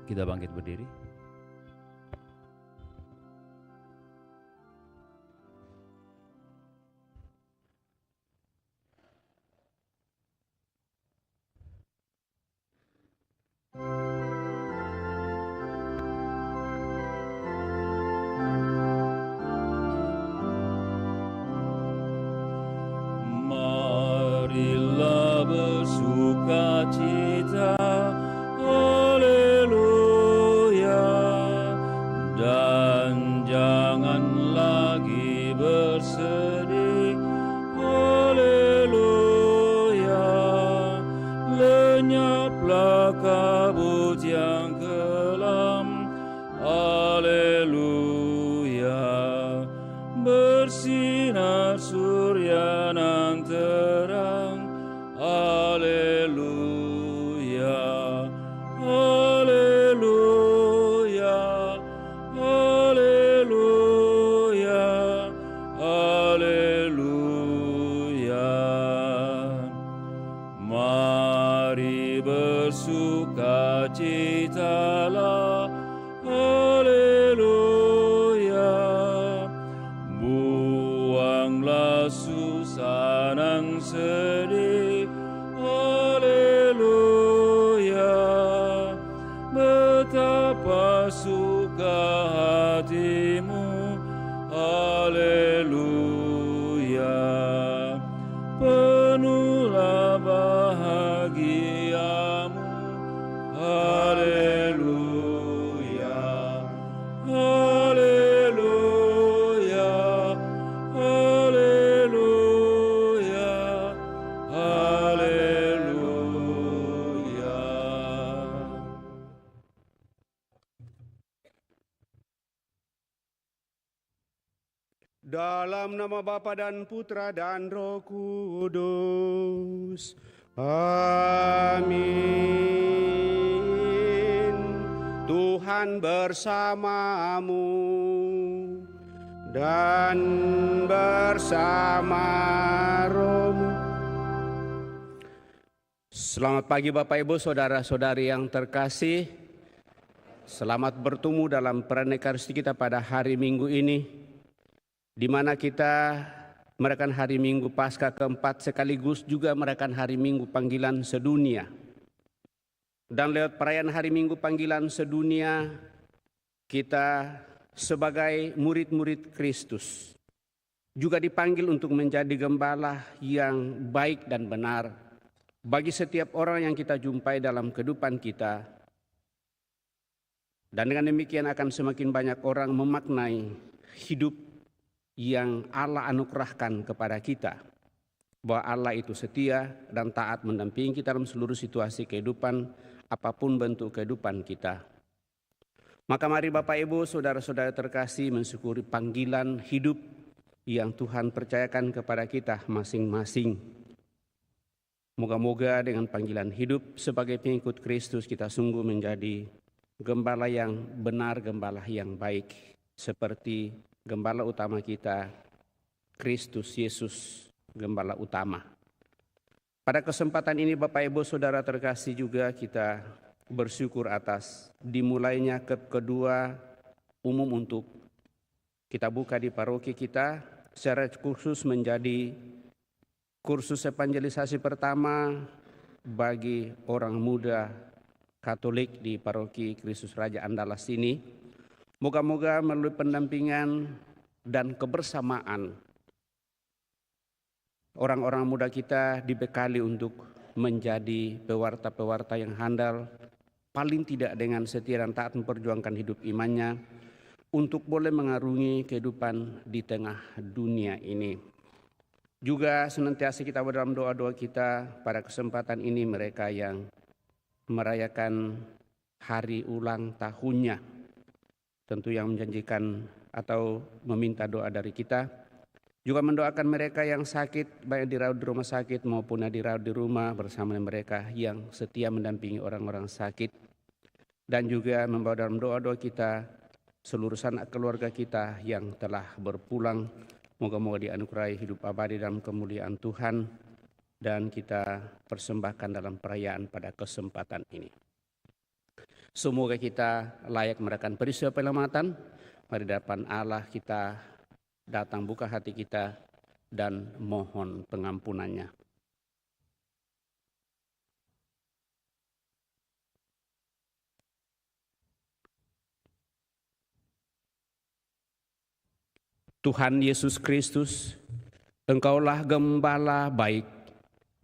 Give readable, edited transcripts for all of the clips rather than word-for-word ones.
Kita bangkit berdiri. Marilah bersukacita, haleluya, dan jangan lagi bersedih, haleluya. Lenyaplah kabut yang kelam, haleluya. Bersinar surya nan terang, haleluya, haleluya, haleluya, haleluya. Mari bersukacitalah, haleluya. Buanglah susah dan sedih, haleluya. Betapa suka hatimu, haleluya. Penuhlah bahagiamu, haleluya, haleluya, haleluya, haleluya. Dalam nama Bapa dan Putra dan Roh Kudus. Amin. Tuhan bersamamu dan bersama rohmu. Selamat pagi Bapak Ibu, saudara-saudari yang terkasih. Selamat bertemu dalam perayaan Ekaristi kita pada hari Minggu ini, di mana kita merayakan hari Minggu Paskah keempat sekaligus juga merayakan hari Minggu Panggilan Sedunia. Dan lewat perayaan hari Minggu Panggilan Sedunia, kita sebagai murid-murid Kristus juga dipanggil untuk menjadi gembala yang baik dan benar bagi setiap orang yang kita jumpai dalam kehidupan kita. Dan dengan demikian akan semakin banyak orang memaknai hidup yang Allah anugerahkan kepada kita, bahwa Allah itu setia dan taat mendampingi kita dalam seluruh situasi kehidupan, apapun bentuk kehidupan kita. Maka mari Bapak Ibu, saudara-saudara terkasih, mensyukuri panggilan hidup yang Tuhan percayakan kepada kita masing-masing. Moga-moga dengan panggilan hidup sebagai pengikut Kristus kita sungguh menjadi gembala yang benar, gembala yang baik, seperti gembala utama kita, Kristus Yesus, gembala utama. Pada kesempatan ini Bapak Ibu Saudara terkasih juga kita bersyukur atas dimulainya kedua umum untuk kita buka di paroki kita secara khusus menjadi kursus evangelisasi pertama bagi orang muda Katolik di paroki Kristus Raja Andalas ini. Moga-moga melalui pendampingan dan kebersamaan orang-orang muda kita dibekali untuk menjadi pewarta-pewarta yang handal, paling tidak dengan setia dan taat memperjuangkan hidup imannya untuk boleh mengarungi kehidupan di tengah dunia ini. Juga senantiasa kita dalam doa-doa kita pada kesempatan ini mereka yang merayakan hari ulang tahunnya, tentu yang menjanjikan atau meminta doa dari kita. Juga mendoakan mereka yang sakit, baik dirawat di rumah sakit maupun dirawat di rumah bersama mereka yang setia mendampingi orang-orang sakit. Dan juga membawa dalam doa-doa kita seluruh sanak keluarga kita yang telah berpulang. Moga-moga dianugerahi hidup abadi dalam kemuliaan Tuhan. Dan kita persembahkan dalam perayaan pada kesempatan ini. Semoga kita layak merayakan peristiwa penyelamatan. Mari di hadapan Allah kita datang buka hati kita dan mohon pengampunannya. Tuhan Yesus Kristus, Engkaulah gembala baik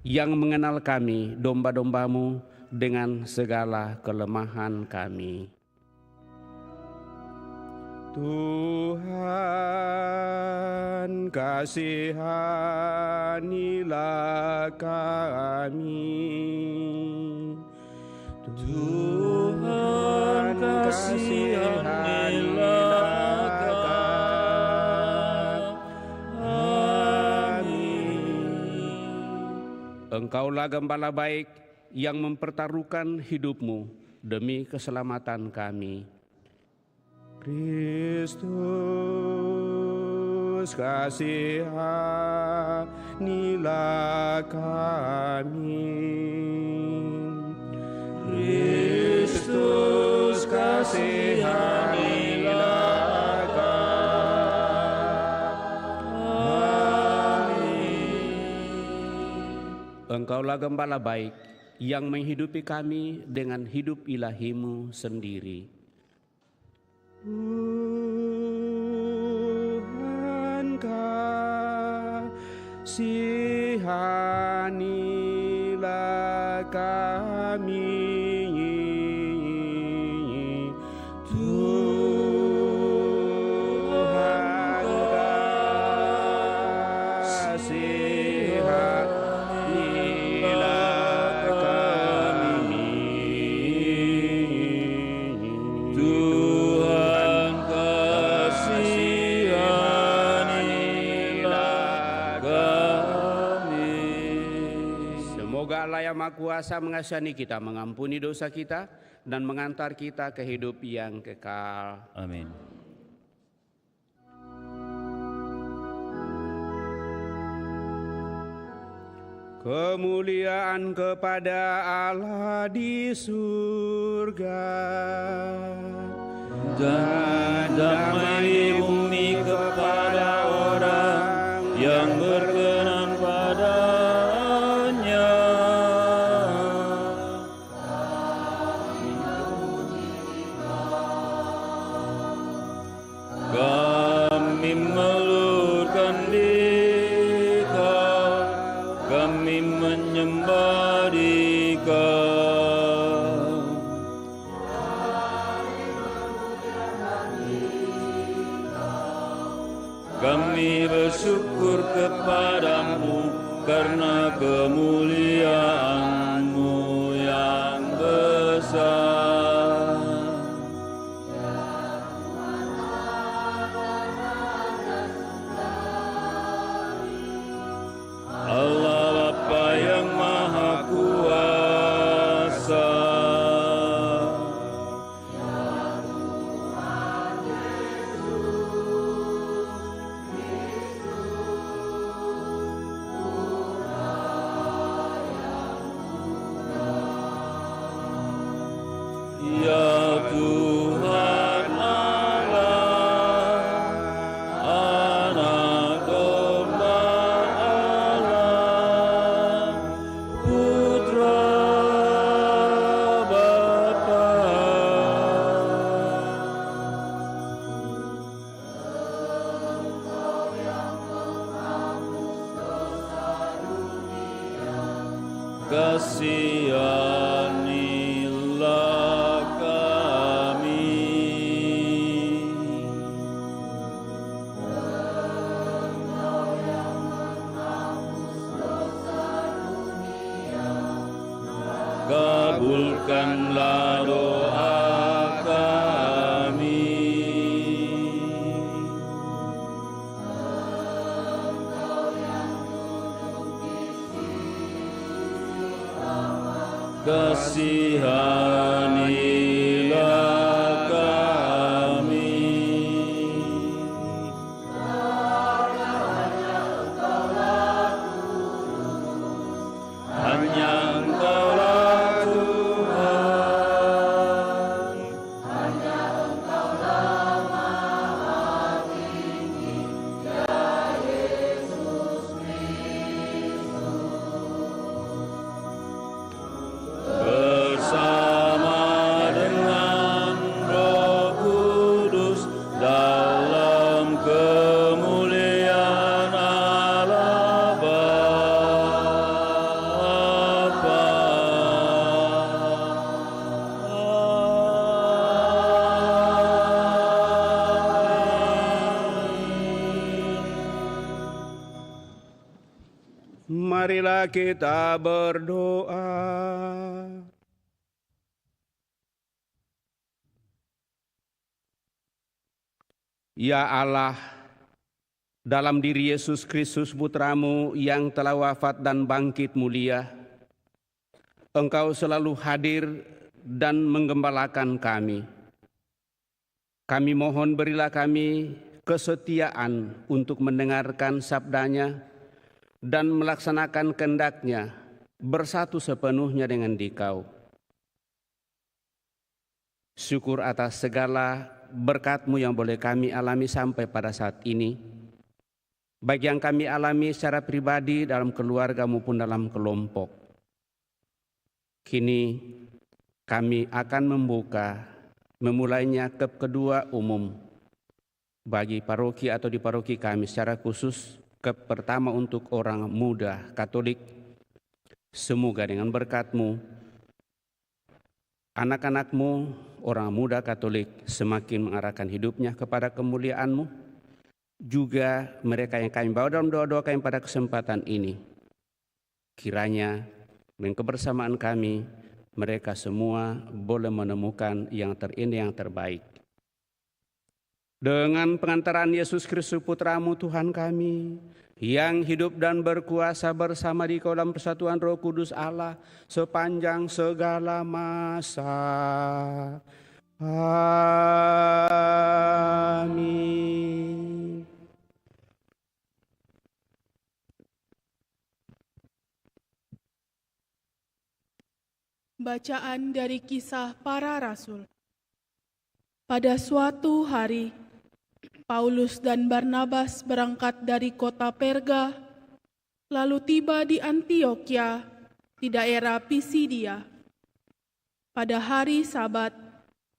yang mengenal kami domba-dombamu dengan segala kelemahan kami. Tuhan, kasihanilah kami. Tuhan, kasihanilah kami. Engkaulah gembala baik yang mempertaruhkan hidupmu demi keselamatan kami. Kristus, kasihanilah kami. Kristus, kasihanilah kami. Engkaulah gembala baik yang menghidupi kami dengan hidup ilahi-Mu sendiri. Tuhan, kasihanilah kami. Yang Maha Kuasa mengasihani kita, mengampuni dosa kita, dan mengantar kita ke hidup yang kekal. Amin. Kemuliaan kepada Allah di surga Dan damai di bumi kepada orang yang berkenan padanya. Kami melurkan diri Kau, kami menyembah di Kau. Kami bersyukur kepadamu karena kemuliaan-Mu yang besar. Allah Bapa yang Maha Kuasa, ya Tuhan Allah, Anak Domba Allah, Putra Bapa. Kasihanilah kami. Kabulkanlah doa kami. Kasihanilah kami. Hanya Engkaulah Tuhan. Marilah kita berdoa. Ya Allah, dalam diri Yesus Kristus Putra-Mu yang telah wafat dan bangkit mulia, Engkau selalu hadir dan menggembalakan kami. Kami mohon berilah kami kesetiaan untuk mendengarkan sabdanya dan melaksanakan kehendak-Nya bersatu sepenuhnya dengan Dikau. Syukur atas segala berkat-Mu yang boleh kami alami sampai pada saat ini, baik yang kami alami secara pribadi dalam keluarga maupun dalam kelompok. Kini kami akan memulainya kedua umum bagi paroki atau di paroki kami, secara khusus pertama untuk orang muda Katolik. Semoga dengan berkat-Mu, anak-anak-Mu, orang muda Katolik semakin mengarahkan hidupnya kepada kemuliaan-Mu. Juga mereka yang kami bawa dalam doa-doa kami pada kesempatan ini, kiranya dengan kebersamaan kami, mereka semua boleh menemukan yang terindah, yang terbaik. Dengan pengantaran Yesus Kristus Putra-Mu Tuhan kami, yang hidup dan berkuasa bersama di dalam persatuan Roh Kudus Allah sepanjang segala masa. Amin. Bacaan dari Kisah Para Rasul. Pada suatu hari, Paulus dan Barnabas berangkat dari kota Perga, lalu tiba di Antiokhia di daerah Pisidia. Pada hari Sabat,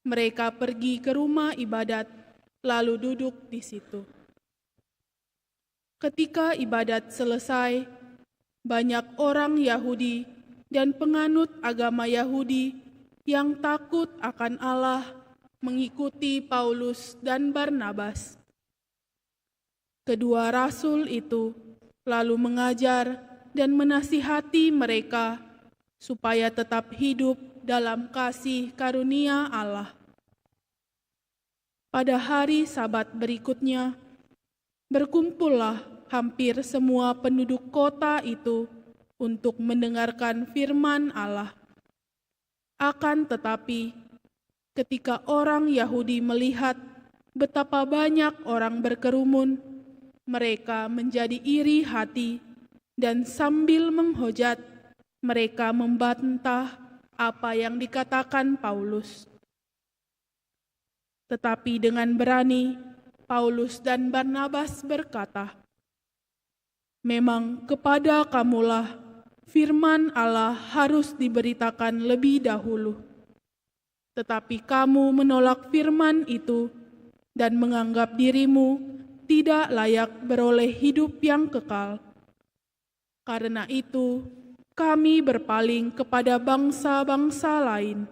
mereka pergi ke rumah ibadat, lalu duduk di situ. Ketika ibadat selesai, banyak orang Yahudi dan penganut agama Yahudi yang takut akan Allah mengikuti Paulus dan Barnabas. Kedua rasul itu lalu mengajar dan menasihati mereka supaya tetap hidup dalam kasih karunia Allah. Pada hari Sabat berikutnya, berkumpullah hampir semua penduduk kota itu untuk mendengarkan firman Allah. Akan tetapi, ketika orang Yahudi melihat betapa banyak orang berkerumun, mereka menjadi iri hati dan sambil menghujat, mereka membantah apa yang dikatakan Paulus. Tetapi dengan berani, Paulus dan Barnabas berkata, "Memang kepada kamulah firman Allah harus diberitakan lebih dahulu. Tetapi kamu menolak firman itu dan menganggap dirimu tidak layak beroleh hidup yang kekal. Karena itu, kami berpaling kepada bangsa-bangsa lain.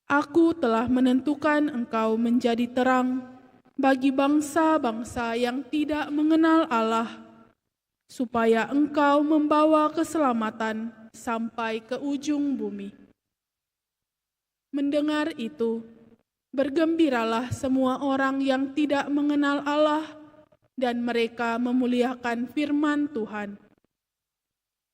Aku telah menentukan engkau menjadi terang bagi bangsa-bangsa yang tidak mengenal Allah, supaya engkau membawa keselamatan sampai ke ujung bumi." Mendengar itu, bergembiralah semua orang yang tidak mengenal Allah, dan mereka memuliakan firman Tuhan.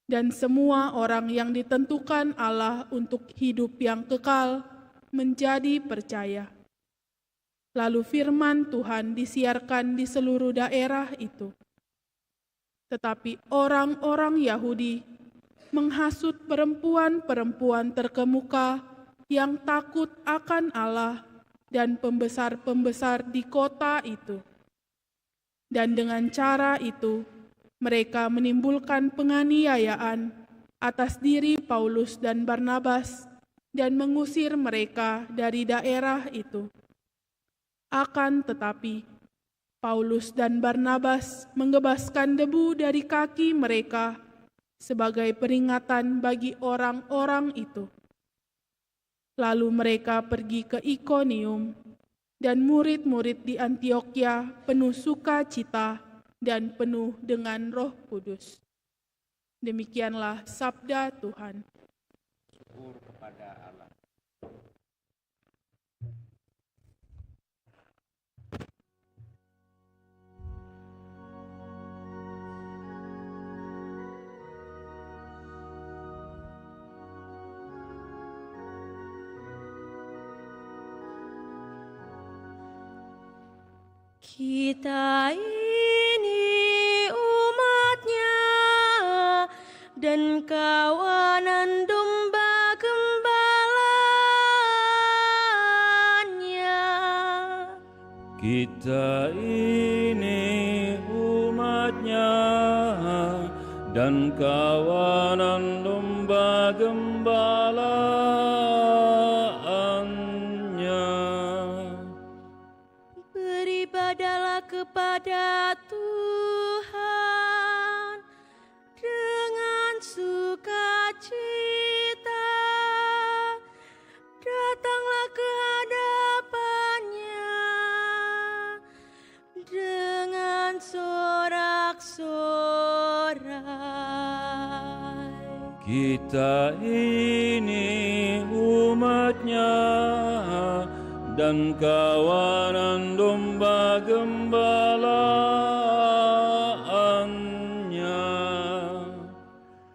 Dan semua orang yang ditentukan Allah untuk hidup yang kekal menjadi percaya. Lalu firman Tuhan disiarkan di seluruh daerah itu. Tetapi orang-orang Yahudi menghasut perempuan-perempuan terkemuka yang takut akan Allah dan pembesar-pembesar di kota itu. Dan dengan cara itu, mereka menimbulkan penganiayaan atas diri Paulus dan Barnabas dan mengusir mereka dari daerah itu. Akan tetapi, Paulus dan Barnabas mengebaskan debu dari kaki mereka sebagai peringatan bagi orang-orang itu. Lalu mereka pergi ke Ikonium, dan murid-murid di Antiokhia penuh sukacita dan penuh dengan Roh Kudus. Demikianlah sabda Tuhan. Syukur kepada Allah. Kita ini umat-Nya dan kawanan domba gembalanya. Kita ini umat-Nya dan kawanan domba gembalaannya. Beribadalah kepada Tuhan dengan sukacita. Datanglah ke hadapan-Nya dengan sorak-sorai. Kita ini umat-Nya dan kawanan domba gembalaannya.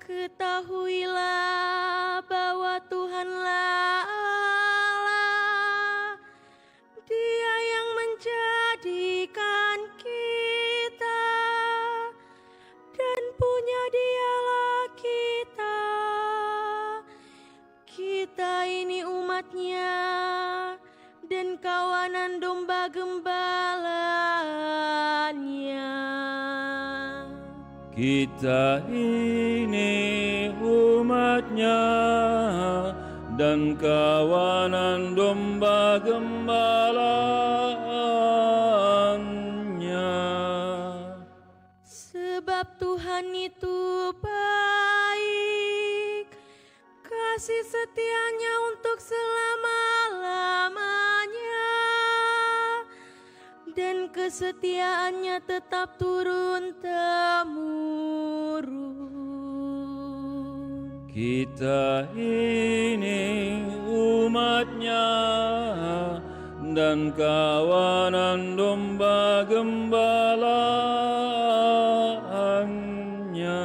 Ketahuilah bahwa Tuhanlah Allah, Dia yang menjadikan kita, dan punya Dialah kita. Kita ini umat-Nya dan kawanan domba gembalanya. Kita ini umat-Nya dan kawanan domba gembalaannya. Sebab Tuhan itu baik, kasih setia-Nya untuk selama-lamanya, dan kesetiaan-Nya tetap turun-temurun. Kita ini umat-Nya dan kawanan domba gembalaannya.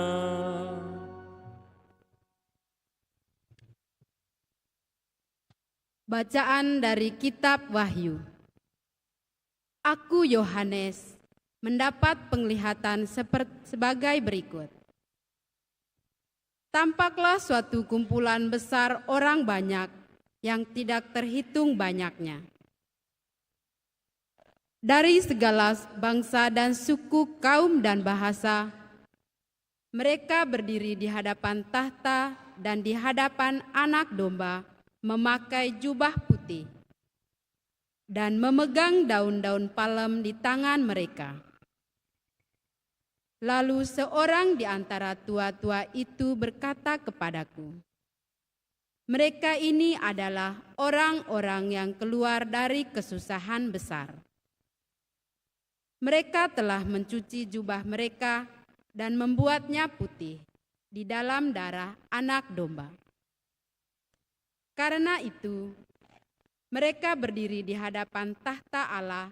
Bacaan dari Kitab Wahyu. Aku Yohanes mendapat penglihatan sebagai berikut. Tampaklah suatu kumpulan besar orang banyak yang tidak terhitung banyaknya. Dari segala bangsa dan suku, kaum dan bahasa, mereka berdiri di hadapan tahta dan di hadapan Anak Domba, memakai jubah putih dan memegang daun-daun palem di tangan mereka. Lalu seorang di antara tua-tua itu berkata kepadaku, mereka ini adalah orang-orang yang keluar dari kesusahan besar. Mereka telah mencuci jubah mereka dan membuatnya putih di dalam darah Anak Domba. Karena itu, mereka berdiri di hadapan tahta Allah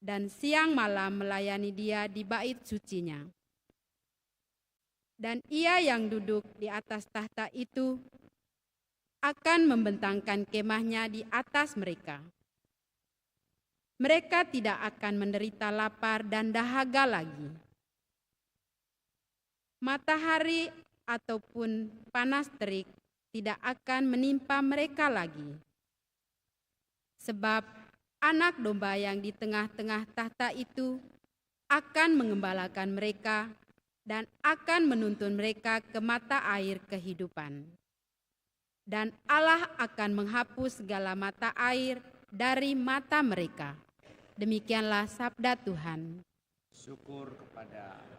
dan siang malam melayani Dia di bait sucinya. Dan Ia yang duduk di atas tahta itu akan membentangkan kemahnya di atas mereka. Mereka tidak akan menderita lapar dan dahaga lagi. Matahari ataupun panas terik tidak akan menimpa mereka lagi. Sebab Anak Domba yang di tengah-tengah tahta itu akan mengembalakan mereka dan akan menuntun mereka ke mata air kehidupan. Dan Allah akan menghapus segala mata air dari mata mereka. Demikianlah sabda Tuhan. Syukur kepada Allah.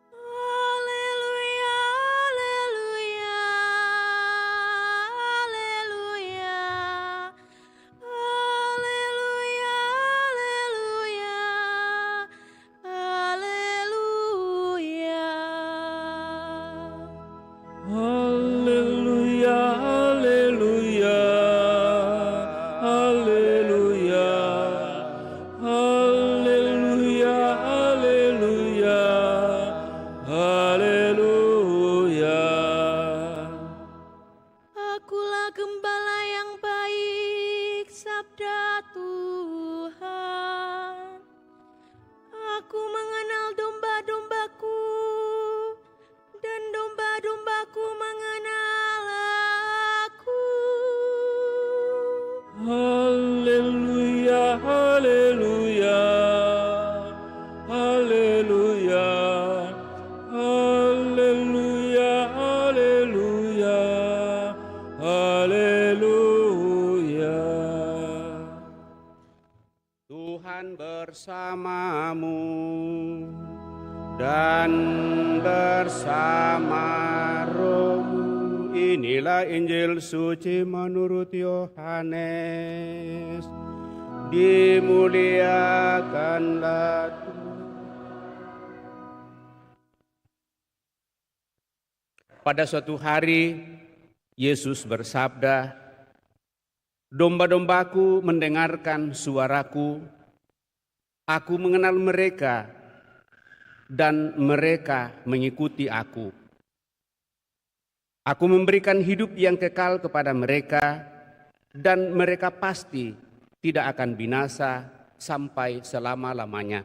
Haleluya. haleluya, haleluya, haleluya. Tuhan bersamamu dan bersama rohmu. Inilah Injil suci menurut Yohanes. Dimuliakanlah Tuhan. Pada suatu hari, Yesus bersabda, "Domba-dombaku mendengarkan suaraku, aku mengenal mereka, dan mereka mengikuti aku. Aku memberikan hidup yang kekal kepada mereka, dan mereka pasti tidak akan binasa sampai selama-lamanya.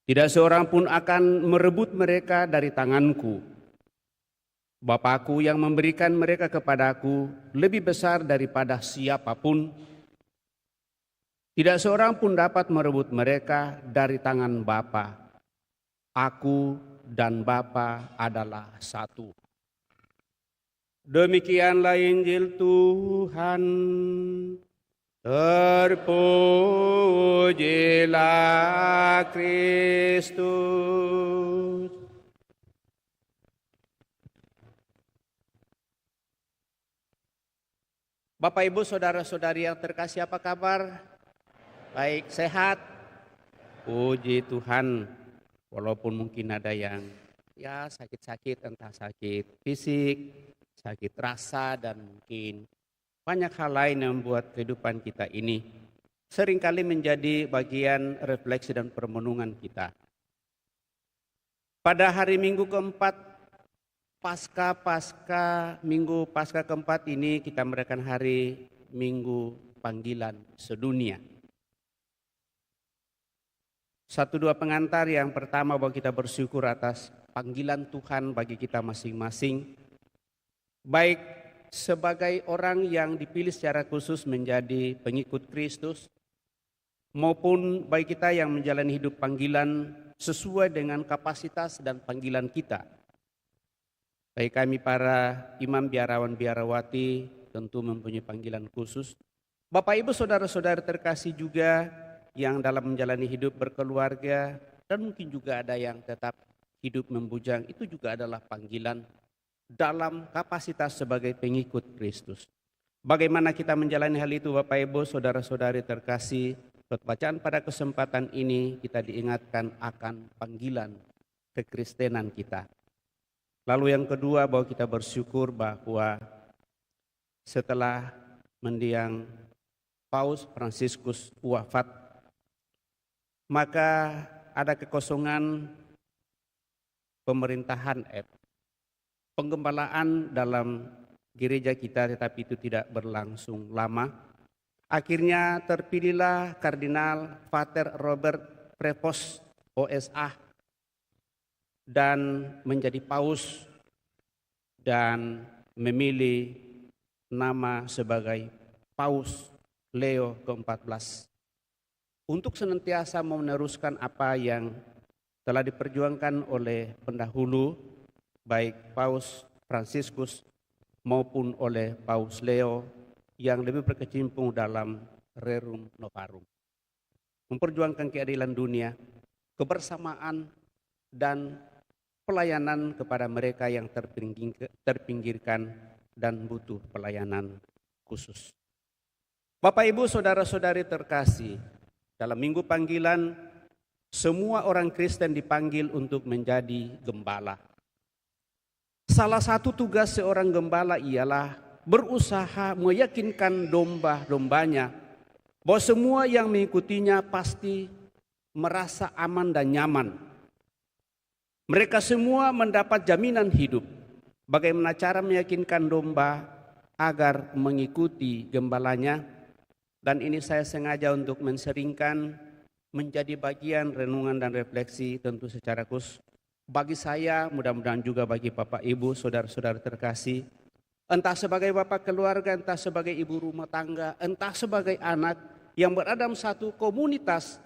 Tidak seorang pun akan merebut mereka dari tanganku. Bapakku yang memberikan mereka kepadaku lebih besar daripada siapapun. Tidak seorang pun dapat merebut mereka dari tangan Bapa. Aku dan Bapa adalah satu." Demikianlah Injil Tuhan. Terpujilah Kristus. Bapak, Ibu, saudara-saudari yang terkasih, apa kabar? Baik, sehat? Puji Tuhan. Walaupun mungkin ada yang sakit-sakit, entah sakit fisik, sakit rasa, dan mungkin banyak hal lain yang membuat kehidupan kita ini seringkali menjadi bagian refleksi dan permenungan kita. Pada hari Minggu keempat, Minggu Paskah keempat ini kita merayakan hari Minggu Panggilan Sedunia. 1-2 pengantar. Yang pertama, bahwa kita bersyukur atas panggilan Tuhan bagi kita masing-masing, baik sebagai orang yang dipilih secara khusus menjadi pengikut Kristus, maupun bagi kita yang menjalani hidup panggilan sesuai dengan kapasitas dan panggilan kita. Bagi kami para imam, biarawan, biarawati tentu mempunyai panggilan khusus. Bapak, Ibu, saudara-saudara terkasih juga yang dalam menjalani hidup berkeluarga, dan mungkin juga ada yang tetap hidup membujang, itu juga adalah panggilan dalam kapasitas sebagai pengikut Kristus. Bagaimana kita menjalani hal itu, Bapak, Ibu, saudara-saudari terkasih? Bacaan pada kesempatan ini kita diingatkan akan panggilan kekristenan kita. Lalu yang kedua, bahwa kita bersyukur bahwa setelah mendiang Paus Fransiskus wafat, maka ada kekosongan pemerintahan penggembalaan dalam gereja kita, tetapi itu tidak berlangsung lama. Akhirnya terpilihlah Kardinal Pater Robert Prevost OSA dan menjadi paus dan memilih nama sebagai Paus Leo ke-14 untuk senantiasa meneruskan apa yang telah diperjuangkan oleh pendahulu, baik Paus Fransiskus maupun oleh Paus Leo yang lebih berkecimpung dalam Rerum Novarum. Memperjuangkan keadilan dunia, kebersamaan, dan pelayanan kepada mereka yang terpinggirkan dan butuh pelayanan khusus. Bapak, Ibu, saudara-saudari terkasih, dalam Minggu Panggilan, semua orang Kristen dipanggil untuk menjadi gembala. Salah satu tugas seorang gembala ialah berusaha meyakinkan domba-dombanya bahwa semua yang mengikutinya pasti merasa aman dan nyaman. Mereka semua mendapat jaminan hidup. Bagaimana cara meyakinkan domba agar mengikuti gembalanya? Dan ini saya sengaja untuk menseringkan menjadi bagian renungan dan refleksi tentu secara khusus bagi saya, mudah-mudahan juga bagi Bapak, Ibu, saudara-saudara terkasih, entah sebagai bapak keluarga, entah sebagai ibu rumah tangga, entah sebagai anak yang berada dalam satu komunitas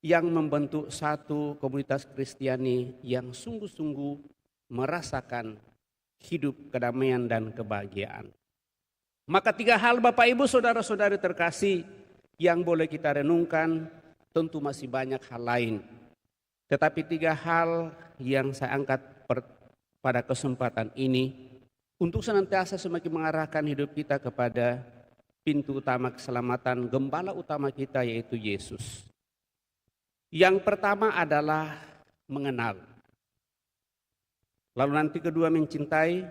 yang membentuk satu komunitas Kristiani yang sungguh-sungguh merasakan hidup kedamaian dan kebahagiaan. Maka 3 hal Bapak Ibu saudara-saudari terkasih yang boleh kita renungkan, tentu masih banyak hal lain. Tetapi 3 hal yang saya angkat pada kesempatan ini untuk senantiasa semakin mengarahkan hidup kita kepada pintu utama keselamatan, gembala utama kita yaitu Yesus. Yang pertama adalah mengenal. Lalu nanti kedua mencintai,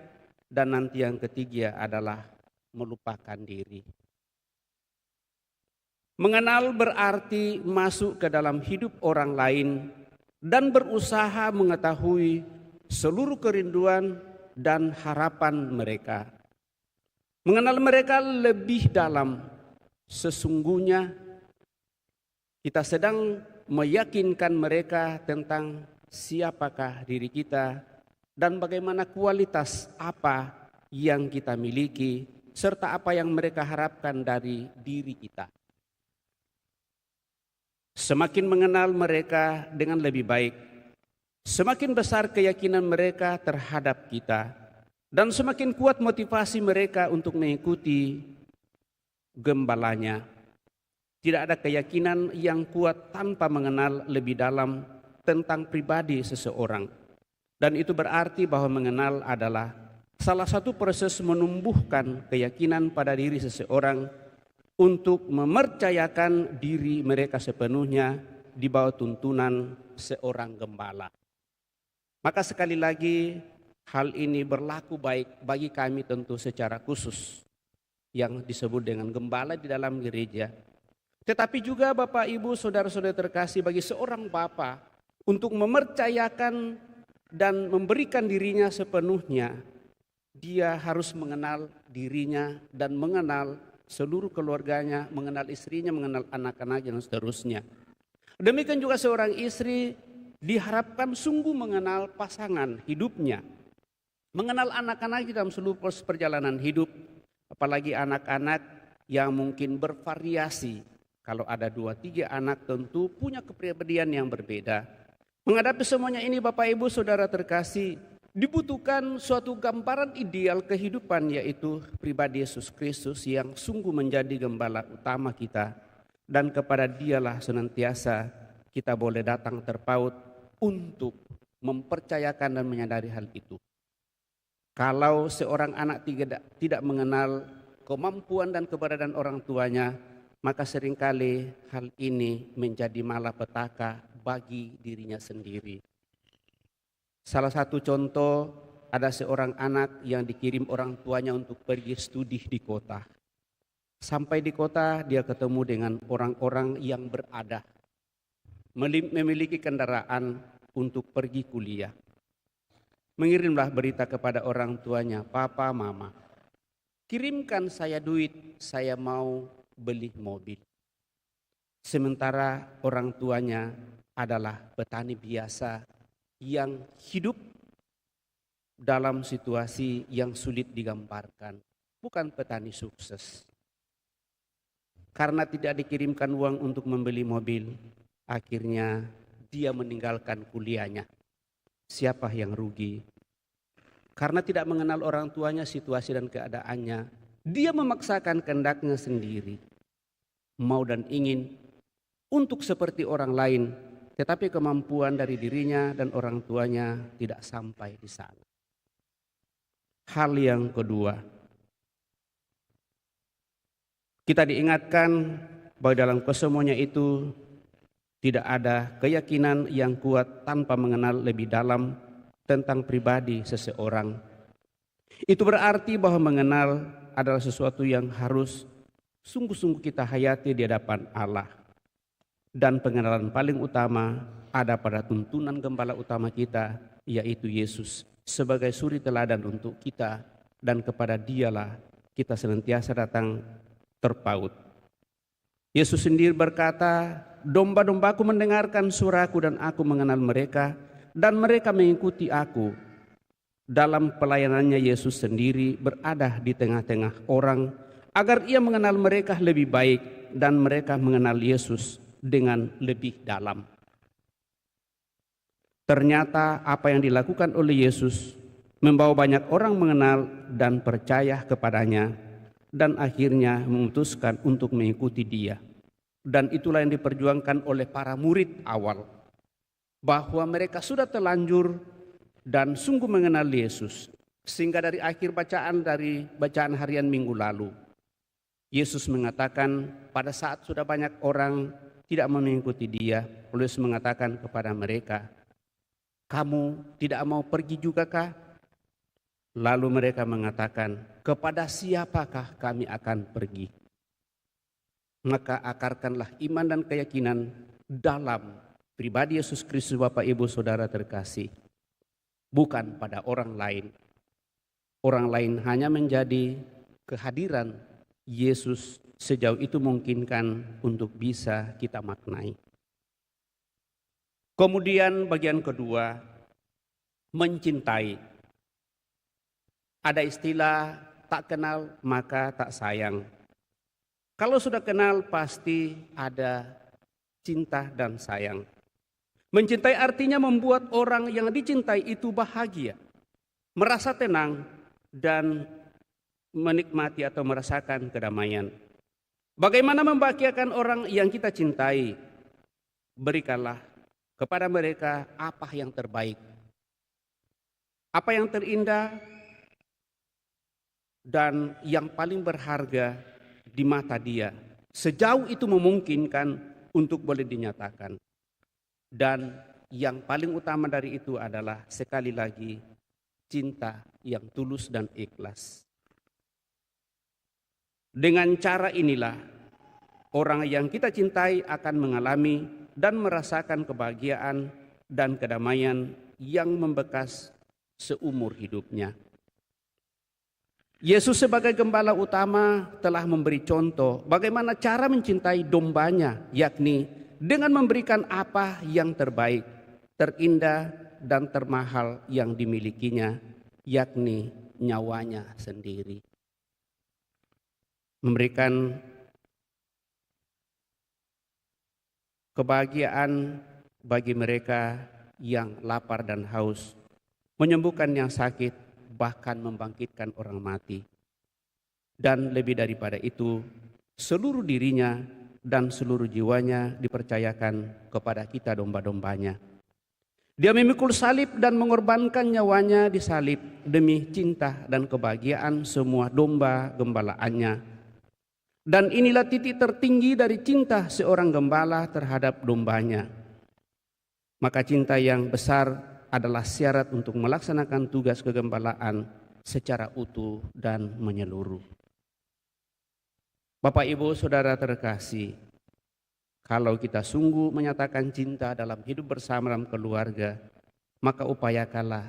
dan nanti yang ketiga adalah melupakan diri. Mengenal berarti masuk ke dalam hidup orang lain dan berusaha mengetahui seluruh kerinduan dan harapan mereka. Mengenal mereka lebih dalam, sesungguhnya kita sedang meyakinkan mereka tentang siapakah diri kita dan bagaimana kualitas apa yang kita miliki serta apa yang mereka harapkan dari diri kita. Semakin mengenal mereka dengan lebih baik, semakin besar keyakinan mereka terhadap kita dan semakin kuat motivasi mereka untuk mengikuti gembalanya. Tidak ada keyakinan yang kuat tanpa mengenal lebih dalam tentang pribadi seseorang. Dan itu berarti bahwa mengenal adalah salah satu proses menumbuhkan keyakinan pada diri seseorang untuk mempercayakan diri mereka sepenuhnya di bawah tuntunan seorang gembala. Maka sekali lagi hal ini berlaku baik bagi kami tentu secara khusus yang disebut dengan gembala di dalam gereja. Tetapi juga Bapak Ibu saudara-saudara terkasih bagi seorang bapa untuk mempercayakan dan memberikan dirinya sepenuhnya, dia harus mengenal dirinya dan mengenal seluruh keluarganya, mengenal istrinya, mengenal anak-anaknya dan seterusnya. Demikian juga seorang istri diharapkan sungguh mengenal pasangan hidupnya, mengenal anak-anak dalam seluruh proses perjalanan hidup, apalagi anak-anak yang mungkin bervariasi. Kalau ada 2-3 anak tentu punya kepribadian yang berbeda. Menghadapi semuanya ini Bapak Ibu Saudara terkasih, dibutuhkan suatu gambaran ideal kehidupan yaitu pribadi Yesus Kristus yang sungguh menjadi gembala utama kita. Dan kepada Dialah senantiasa kita boleh datang terpaut untuk mempercayakan dan menyadari hal itu. Kalau seorang anak tidak mengenal kemampuan dan keberadaan orang tuanya, maka seringkali hal ini menjadi malapetaka bagi dirinya sendiri. Salah satu contoh, ada seorang anak yang dikirim orang tuanya untuk pergi studi di kota. Sampai di kota dia ketemu dengan orang-orang yang berada, memiliki kendaraan untuk pergi kuliah. Mengirimlah berita kepada orang tuanya, "Papa, Mama, kirimkan saya duit, saya mau beli mobil." Sementara orang tuanya adalah petani biasa yang hidup dalam situasi yang sulit digambarkan, bukan petani sukses. Karena tidak dikirimkan uang untuk membeli mobil, akhirnya dia meninggalkan kuliahnya. Siapa yang rugi? Karena tidak mengenal orang tuanya, situasi dan keadaannya, dia memaksakan kehendaknya sendiri, mau dan ingin untuk seperti orang lain, tetapi kemampuan dari dirinya dan orang tuanya tidak sampai di sana. Hal yang kedua, kita diingatkan bahwa dalam kesemuanya itu tidak ada keyakinan yang kuat tanpa mengenal lebih dalam tentang pribadi seseorang. Itu berarti bahwa mengenal adalah sesuatu yang harus sungguh-sungguh kita hayati di hadapan Allah. Dan pengenalan paling utama ada pada tuntunan gembala utama kita, yaitu Yesus sebagai suri teladan untuk kita, dan kepada Dialah kita senantiasa datang terpaut. Yesus sendiri berkata, "Domba-dombaku mendengarkan suaraku dan aku mengenal mereka dan mereka mengikuti aku." Dalam pelayanannya Yesus sendiri berada di tengah-tengah orang agar ia mengenal mereka lebih baik dan mereka mengenal Yesus dengan lebih dalam. Ternyata apa yang dilakukan oleh Yesus membawa banyak orang mengenal dan percaya kepadanya, dan akhirnya memutuskan untuk mengikuti Dia. Dan itulah yang diperjuangkan oleh para murid awal, bahwa mereka sudah terlanjur dan sungguh mengenal Yesus. Sehingga dari akhir bacaan harian minggu lalu, Yesus mengatakan pada saat sudah banyak orang tidak mengikuti Dia, Yesus mengatakan kepada mereka, "Kamu tidak mau pergi juga kah?" Lalu mereka mengatakan, "Kepada siapakah kami akan pergi?" Maka akarkanlah iman dan keyakinan dalam pribadi Yesus Kristus, Bapak Ibu Saudara terkasih, bukan pada orang lain. Orang lain hanya menjadi kehadiran Yesus sejauh itu memungkinkan untuk bisa kita maknai. Kemudian bagian kedua, mencintai. Ada istilah tak kenal maka tak sayang. Kalau sudah kenal pasti ada cinta dan sayang. Mencintai artinya membuat orang yang dicintai itu bahagia, merasa tenang dan menikmati atau merasakan kedamaian. Bagaimana membahagiakan orang yang kita cintai? Berikanlah kepada mereka apa yang terbaik, apa yang terindah, dan yang paling berharga di mata Dia, sejauh itu memungkinkan untuk boleh dinyatakan. Dan yang paling utama dari itu adalah sekali lagi cinta yang tulus dan ikhlas. Dengan cara inilah orang yang kita cintai akan mengalami dan merasakan kebahagiaan dan kedamaian yang membekas seumur hidupnya. Yesus sebagai gembala utama telah memberi contoh bagaimana cara mencintai dombanya, yakni dengan memberikan apa yang terbaik, terindah dan termahal yang dimilikinya, yakni nyawanya sendiri. Memberikan kebahagiaan bagi mereka yang lapar dan haus, menyembuhkan yang sakit, bahkan membangkitkan orang mati. Dan lebih daripada itu, seluruh dirinya dan seluruh jiwanya dipercayakan kepada kita domba-dombanya. Dia memikul salib dan mengorbankan nyawanya di salib demi cinta dan kebahagiaan semua domba gembalaannya. Dan inilah titik tertinggi dari cinta seorang gembala terhadap dombanya. Maka cinta yang besar adalah syarat untuk melaksanakan tugas kegembalaan secara utuh dan menyeluruh. Bapak Ibu Saudara terkasih, kalau kita sungguh menyatakan cinta dalam hidup bersama dalam keluarga, maka upayakanlah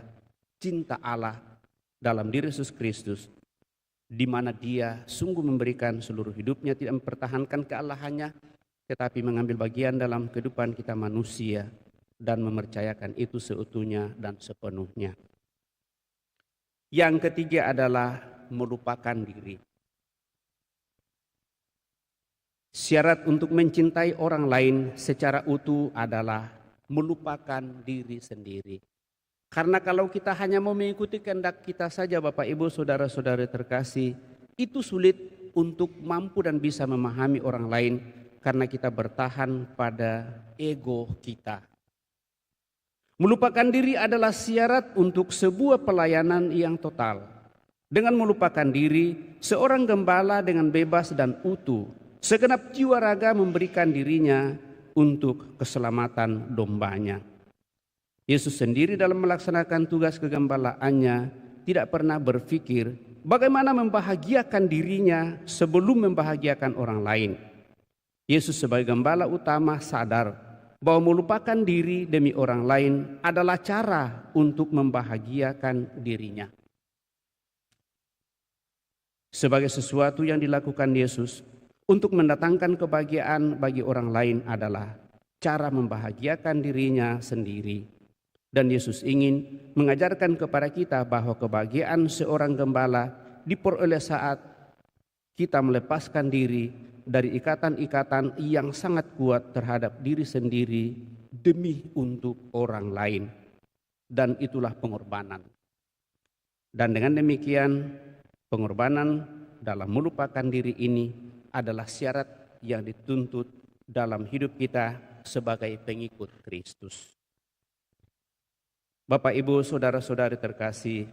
cinta Allah dalam diri Yesus Kristus, di mana Dia sungguh memberikan seluruh hidupnya, tidak mempertahankan kealahannya, tetapi mengambil bagian dalam kehidupan kita manusia dan mempercayakan itu seutuhnya dan sepenuhnya. Yang ketiga adalah melupakan diri. Syarat untuk mencintai orang lain secara utuh adalah melupakan diri sendiri. Karena kalau kita hanya mau mengikuti kehendak kita saja, Bapak Ibu Saudara-saudari terkasih, itu sulit untuk mampu dan bisa memahami orang lain karena kita bertahan pada ego kita. Melupakan diri adalah syarat untuk sebuah pelayanan yang total. Dengan melupakan diri, seorang gembala dengan bebas dan utuh, segenap jiwa raga memberikan dirinya untuk keselamatan dombanya. Yesus sendiri dalam melaksanakan tugas kegembalaannya tidak pernah berpikir bagaimana membahagiakan dirinya sebelum membahagiakan orang lain. Yesus sebagai gembala utama sadar bahwa melupakan diri demi orang lain adalah cara untuk membahagiakan dirinya. Sebagai sesuatu yang dilakukan Yesus untuk mendatangkan kebahagiaan bagi orang lain adalah cara membahagiakan dirinya sendiri. Dan Yesus ingin mengajarkan kepada kita bahwa kebahagiaan seorang gembala diperoleh saat kita melepaskan diri dari ikatan-ikatan yang sangat kuat terhadap diri sendiri demi untuk orang lain. Dan itulah pengorbanan. Dan dengan demikian pengorbanan dalam melupakan diri ini adalah syarat yang dituntut dalam hidup kita sebagai pengikut Kristus. Bapak, Ibu, saudara-saudari terkasih,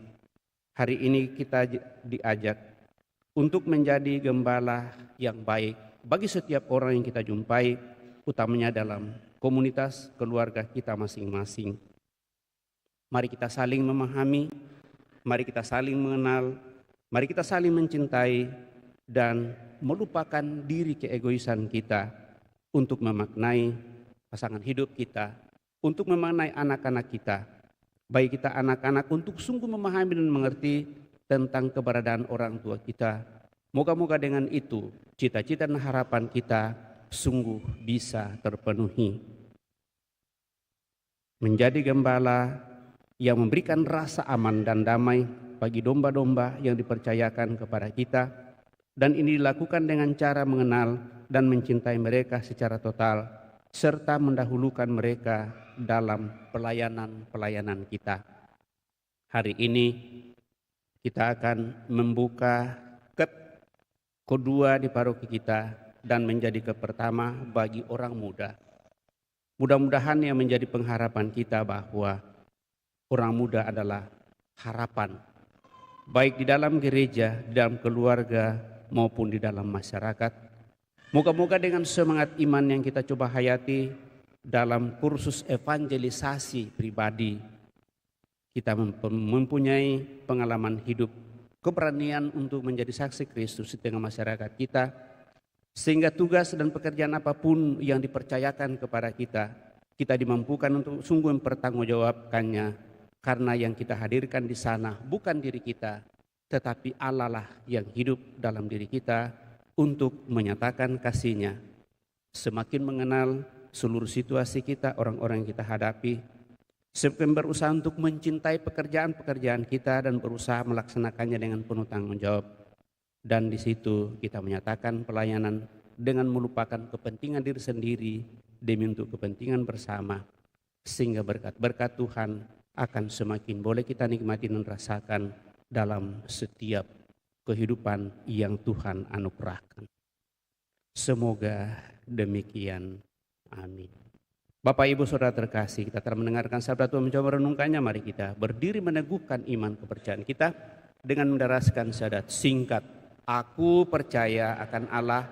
hari ini kita diajak untuk menjadi gembala yang baik bagi setiap orang yang kita jumpai, utamanya dalam komunitas keluarga kita masing-masing. Mari kita saling memahami, mari kita saling mengenal, mari kita saling mencintai dan melupakan diri keegoisan kita untuk memaknai pasangan hidup kita, untuk memaknai anak-anak kita. Baik kita anak-anak untuk sungguh memahami dan mengerti tentang keberadaan orang tua kita. Moga-moga dengan itu cita-cita dan harapan kita sungguh bisa terpenuhi. Menjadi gembala yang memberikan rasa aman dan damai bagi domba-domba yang dipercayakan kepada kita, dan ini dilakukan dengan cara mengenal dan mencintai mereka secara total, serta mendahulukan mereka dalam pelayanan-pelayanan kita. Hari ini kita akan membuka KEP kedua di paroki kita dan menjadi KEP pertama bagi orang muda. Mudah-mudahan yang menjadi pengharapan kita bahwa orang muda adalah harapan, baik di dalam gereja, di dalam keluarga, maupun di dalam masyarakat. Moga-moga dengan semangat iman yang kita coba hayati dalam kursus evangelisasi pribadi, kita mempunyai pengalaman hidup, keberanian untuk menjadi saksi Kristus di tengah masyarakat kita, sehingga tugas dan pekerjaan apapun yang dipercayakan kepada kita, kita dimampukan untuk sungguh mempertanggungjawabkannya, karena yang kita hadirkan di sana bukan diri kita, tetapi Allah lah yang hidup dalam diri kita untuk menyatakan kasih-Nya. Semakin mengenal seluruh situasi kita, orang-orang yang kita hadapi, semakin berusaha untuk mencintai pekerjaan-pekerjaan kita dan berusaha melaksanakannya dengan penuh tanggung jawab. Dan di situ kita menyatakan pelayanan dengan melupakan kepentingan diri sendiri demi untuk kepentingan bersama, sehingga berkat-berkat Tuhan akan semakin boleh kita nikmati dan rasakan dalam setiap kehidupan yang Tuhan anugerahkan. Semoga demikian. Amin. Bapak, Ibu, saudara terkasih, kita telah mendengarkan sabda Tuhan, mencoba merenungkannya. Mari kita berdiri meneguhkan iman kepercayaan kita dengan mendaraskan syahadat singkat. Aku percaya akan Allah,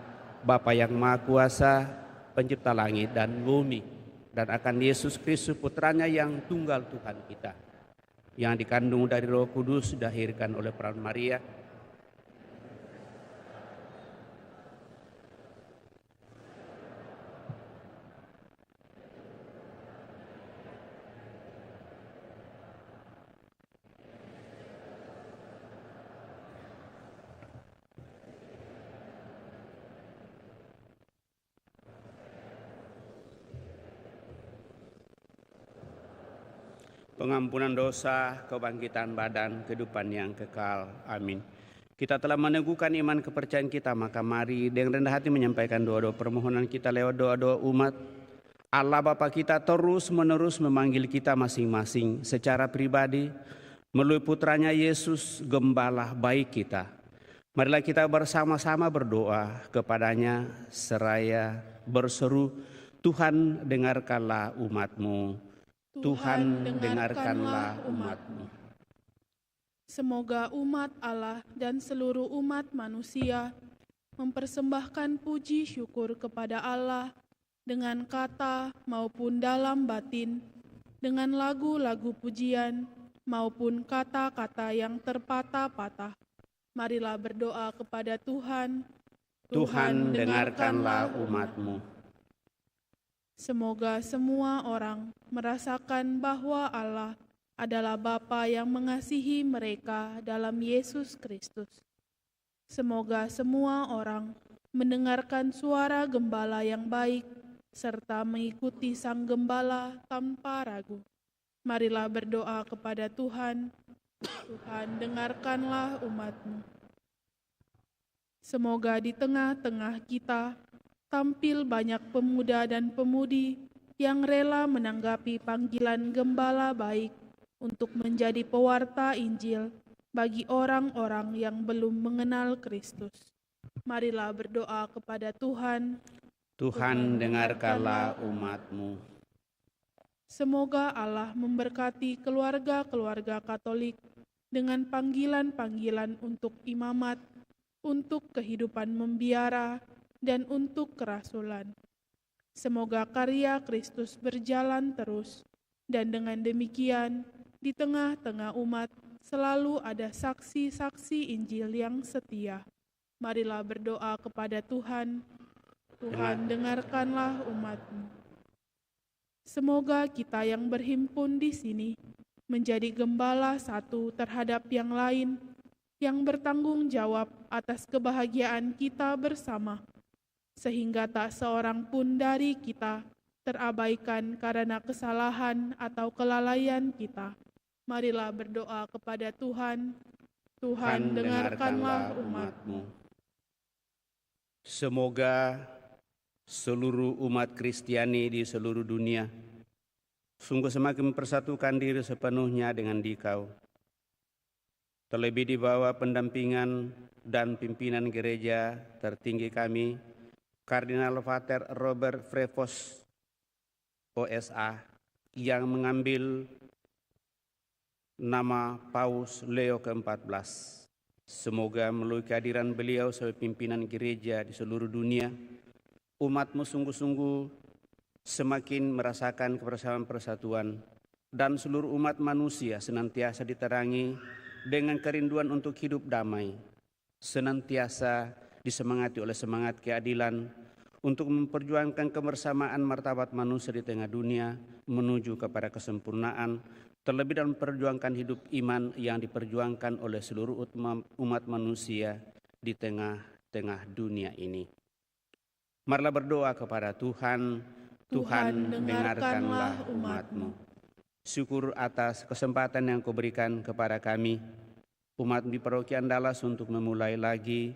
Bapa yang Maha Kuasa, pencipta langit dan bumi, dan akan Yesus Kristus putranya yang tunggal Tuhan kita, yang dikandung dari Roh Kudus, dilahirkan oleh perawan Maria, pengampunan dosa, kebangkitan badan, kehidupan yang kekal. Amin. Kita telah meneguhkan iman kepercayaan kita, maka mari dengan rendah hati menyampaikan doa-doa permohonan kita lewat doa-doa umat. Allah Bapa kita terus-menerus memanggil kita masing-masing secara pribadi melalui putranya Yesus, gembala baik kita. Marilah kita bersama-sama berdoa kepadanya seraya berseru, Tuhan dengarkanlah umat-Mu. Tuhan dengarkanlah umat-Mu. Semoga umat Allah dan seluruh umat manusia mempersembahkan puji syukur kepada Allah dengan kata maupun dalam batin, dengan lagu-lagu pujian maupun kata-kata yang terpatah-patah. Marilah berdoa kepada Tuhan. Tuhan dengarkanlah umat-Mu. Semoga semua orang merasakan bahwa Allah adalah Bapa yang mengasihi mereka dalam Yesus Kristus. Semoga semua orang mendengarkan suara gembala yang baik serta mengikuti sang gembala tanpa ragu. Marilah berdoa kepada Tuhan. Tuhan dengarkanlah umat-Mu. Semoga di tengah-tengah kita tampil banyak pemuda dan pemudi yang rela menanggapi panggilan gembala baik untuk menjadi pewarta Injil bagi orang-orang yang belum mengenal Kristus. Marilah berdoa kepada Tuhan. Tuhan, dengarkanlah umat-Mu. Semoga Allah memberkati keluarga-keluarga Katolik dengan panggilan-panggilan untuk imamat, untuk kehidupan membiara, dan untuk kerasulan. Semoga karya Kristus berjalan terus, dan dengan demikian di tengah-tengah umat selalu ada saksi-saksi Injil yang setia. Marilah berdoa kepada Tuhan. Tuhan, dengarkanlah umat-Mu. Semoga kita yang berhimpun di sini menjadi gembala satu terhadap yang lain, yang bertanggung jawab atas kebahagiaan kita bersama, sehingga tak seorang pun dari kita terabaikan karena kesalahan atau kelalaian kita. Marilah berdoa kepada Tuhan. Tuhan, dengarkanlah umat-Mu. Semoga seluruh umat Kristiani di seluruh dunia sungguh semakin mempersatukan diri sepenuhnya dengan Dikau, terlebih di bawah pendampingan dan pimpinan gereja tertinggi kami, Kardinal Pater Robert Prevost, OSA, yang mengambil nama Paus Leo ke-14. Semoga melalui kehadiran beliau sebagai pimpinan gereja di seluruh dunia, umat-Mu sungguh-sungguh semakin merasakan kebersamaan persatuan, dan seluruh umat manusia senantiasa diterangi dengan kerinduan untuk hidup damai, senantiasa disemangati oleh semangat keadilan untuk memperjuangkan kebersamaan martabat manusia di tengah dunia menuju kepada kesempurnaan, terlebih dalam memperjuangkan hidup iman yang diperjuangkan oleh seluruh umat manusia di tengah-tengah dunia ini. Marilah berdoa kepada Tuhan. Tuhan, dengarkanlah umat-Mu. Syukur atas kesempatan yang Kau berikan kepada kami, umat di Paroki Andalas, untuk memulai lagi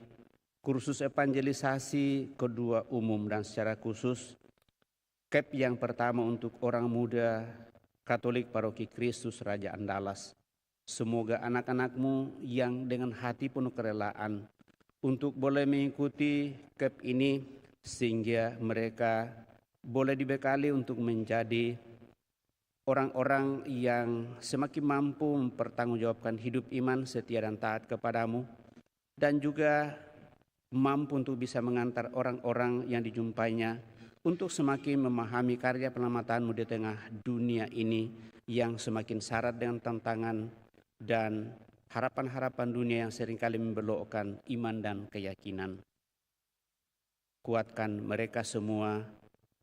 kursus evangelisasi kedua umum dan secara khusus KEP yang pertama untuk orang muda Katolik Paroki Kristus Raja Andalas. Semoga anak-anak-Mu yang dengan hati penuh kerelaan untuk boleh mengikuti KEP ini, sehingga mereka boleh dibekali untuk menjadi orang-orang yang semakin mampu mempertanggungjawabkan hidup iman, setia dan taat kepadamu, dan juga mampu untuk bisa mengantar orang-orang yang dijumpainya untuk semakin memahami karya penyelamatanmu di tengah dunia ini yang semakin syarat dengan tantangan dan harapan-harapan dunia yang seringkali membelokkan iman dan keyakinan. Kuatkan mereka semua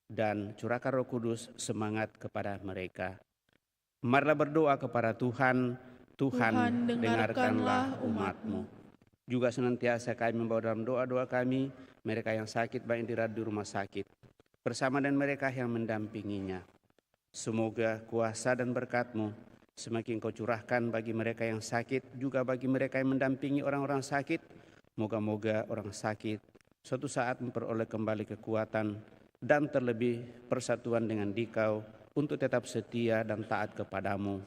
dan curahkan Roh Kudus semangat kepada mereka. Marilah berdoa kepada Tuhan. Tuhan, dengarkanlah umat-Mu. Juga senantiasa kami membawa dalam doa-doa kami mereka yang sakit, baik dirawat di rumah sakit, bersama dengan mereka yang mendampinginya. Semoga kuasa dan berkat-Mu semakin Kau curahkan bagi mereka yang sakit, juga bagi mereka yang mendampingi orang-orang sakit. Moga-moga orang sakit suatu saat memperoleh kembali kekuatan dan terlebih persatuan dengan Dikau untuk tetap setia dan taat kepadamu,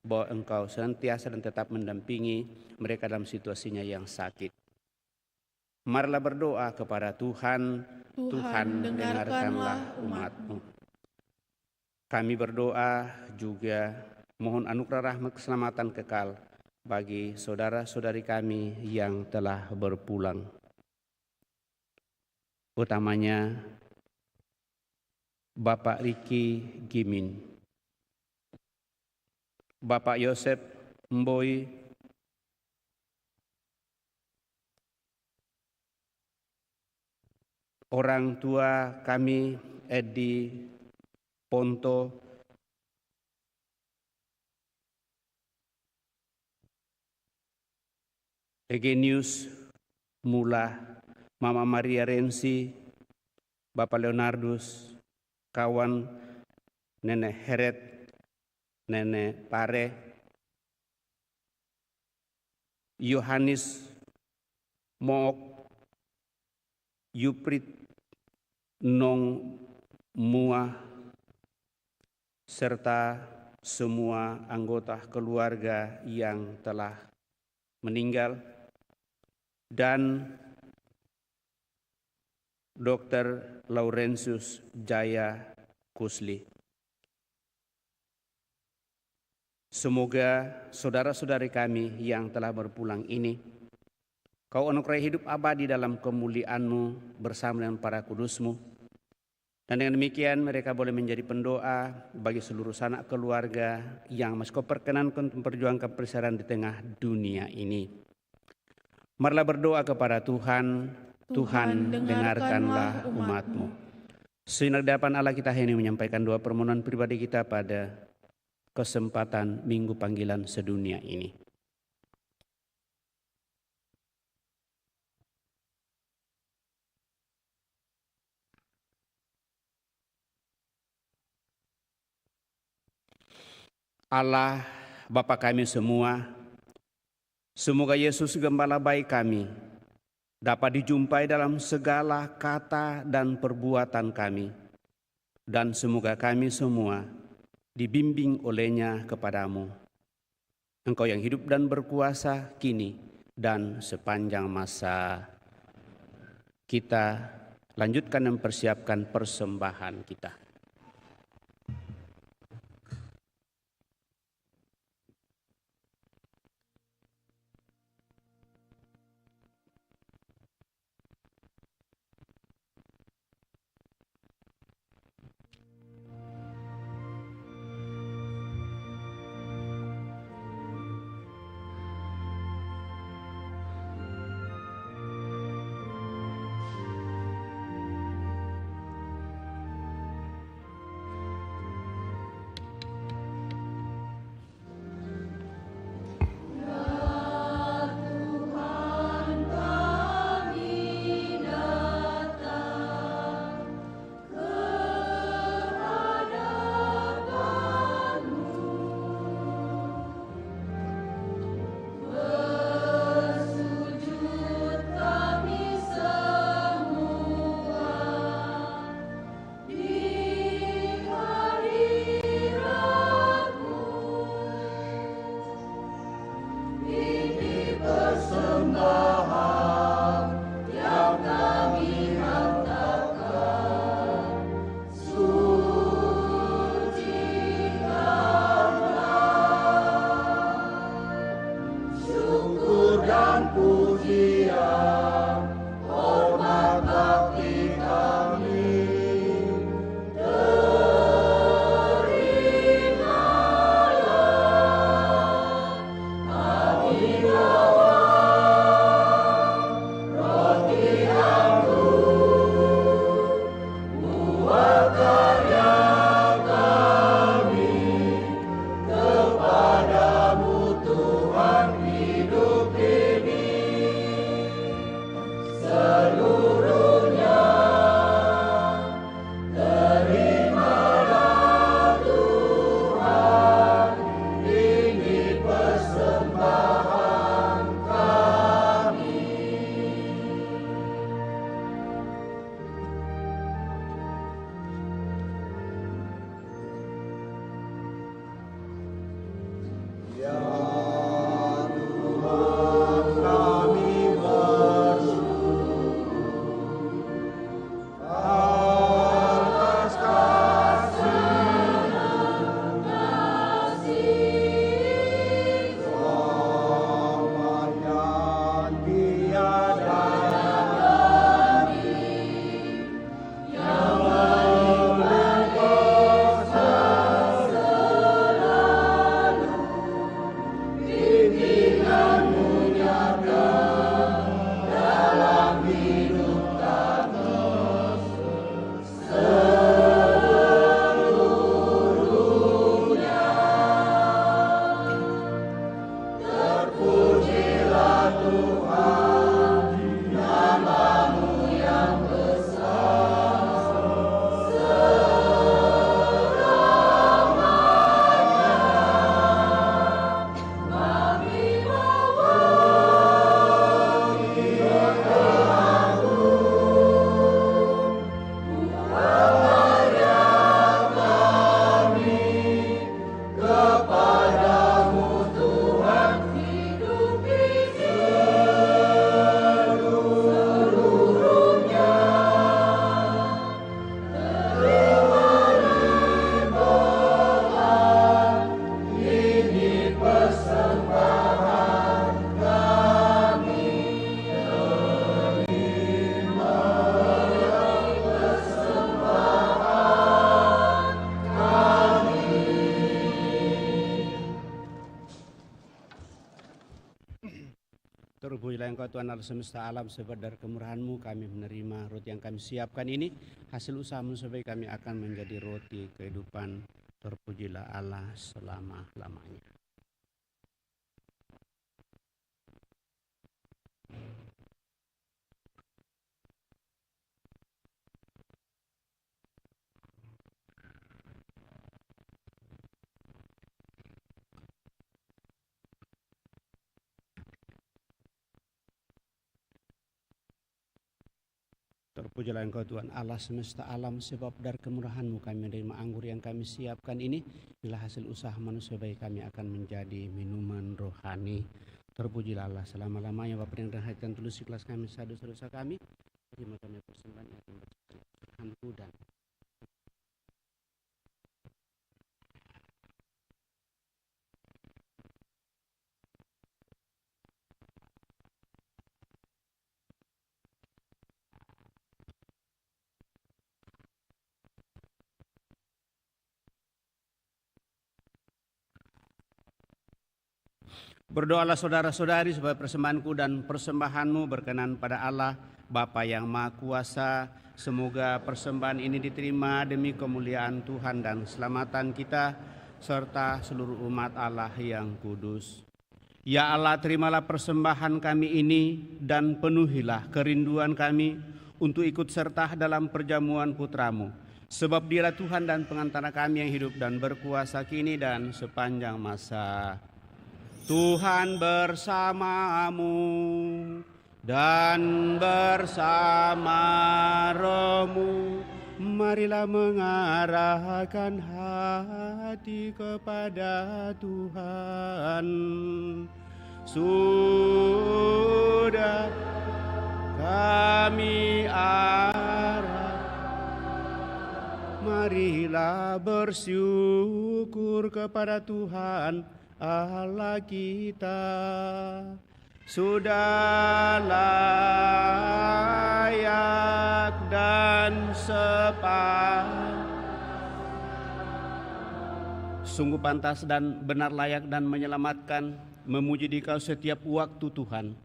bahwa Engkau senantiasa dan tetap mendampingi mereka dalam situasinya yang sakit. Marilah berdoa kepada Tuhan. Tuhan, dengarkanlah umat-Mu. Kami berdoa juga mohon anugerah rahmat keselamatan kekal bagi saudara-saudari kami yang telah berpulang. Utamanya Bapak Riki Gimin, Bapak Yosep Mboi, orang tua kami Edi Ponto, Egenius Mula, Mama Maria Rensi, Bapak Leonardus, kawan Nenek Heret, Nenek Pare, Yohanes Mook, Yuprit Nong Mua, serta semua anggota keluarga yang telah meninggal, dan Dr. Laurentius Jaya Kusli. Semoga saudara-saudari kami yang telah berpulang ini, Kau anugerahi hidup abadi dalam kemuliaan-Mu bersama dengan para kudus-Mu. Dan dengan demikian mereka boleh menjadi pendoa bagi seluruh sanak keluarga yang masih Kau perkenankan untuk memperjuangkan persiaran di tengah dunia ini. Marilah berdoa kepada Tuhan. Tuhan, dengarkanlah umat-Mu. Sinar di hadapan Allah kita ini menyampaikan doa permohonan pribadi kita pada kesempatan Minggu Panggilan Sedunia ini. Allah Bapa kami semua, semoga Yesus Gembala baik kami dapat dijumpai dalam segala kata dan perbuatan kami, dan semoga kami semua dibimbing olehnya kepadamu. Engkau yang hidup dan berkuasa kini dan sepanjang masa. Kita lanjutkan dan mempersiapkan persembahan kita. Persembahan Terpujilah Engkau Tuhan Allah semesta alam, sebab dari kemurahan-Mu kami menerima roti yang kami siapkan ini, hasil usaha-Mu supaya kami akan menjadi roti kehidupan. Terpujilah Allah selama-lamanya. Terpujilah Engkau Tuhan Allah semesta alam, sebab dari kemurahan-Mu kami menerima anggur yang kami siapkan ini, inilah hasil usaha manusia baik kami akan menjadi minuman rohani. Terpujilah Allah selama-lamanya. Bapa yang dalam hati tulus ikhlas kami dosa-dosa kami, terima kami persembahan yang akan Tuhanku dan berdoalah saudara-saudari supaya persembahanku dan persembahanmu berkenan pada Allah Bapa yang Maha Kuasa. Semoga persembahan ini diterima demi kemuliaan Tuhan dan keselamatan kita serta seluruh umat Allah yang kudus. Ya Allah, terimalah persembahan kami ini dan penuhilah kerinduan kami untuk ikut serta dalam perjamuan Putra-Mu. Sebab Dialah Tuhan dan pengantara kami yang hidup dan berkuasa kini dan sepanjang masa. Tuhan bersamamu dan bersama rohmu. Marilah mengarahkan hati kepada Tuhan. Sudah kami arah, marilah bersyukur kepada Tuhan Allah kita. Sudah layak dan sungguh pantas dan benar, layak dan menyelamatkan, memuji Dikau setiap waktu Tuhan.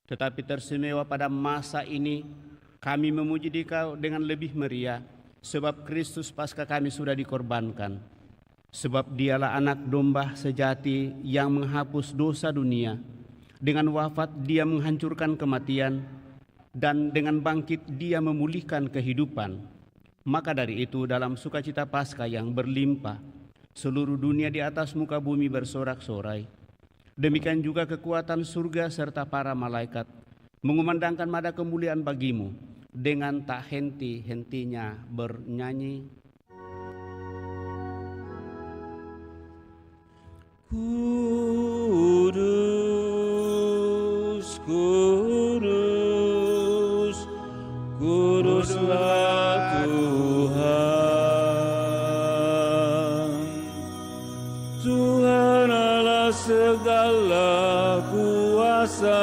Tetapi tersemewa pada masa ini kami memuji Dikau dengan lebih meriah, sebab Kristus Paskah kami sudah dikorbankan. Sebab Dialah anak domba sejati yang menghapus dosa dunia. Dengan wafat Dia menghancurkan kematian, dan dengan bangkit Dia memulihkan kehidupan. Maka dari itu dalam sukacita Paskah yang berlimpah, seluruh dunia di atas muka bumi bersorak-sorai. Demikian juga kekuatan surga serta para malaikat mengumandangkan nada kemuliaan bagi-Mu, dengan tak henti-hentinya bernyanyi. Kudus, kudus, kuduslah Tuhan. Tuhan Allah segala kuasa.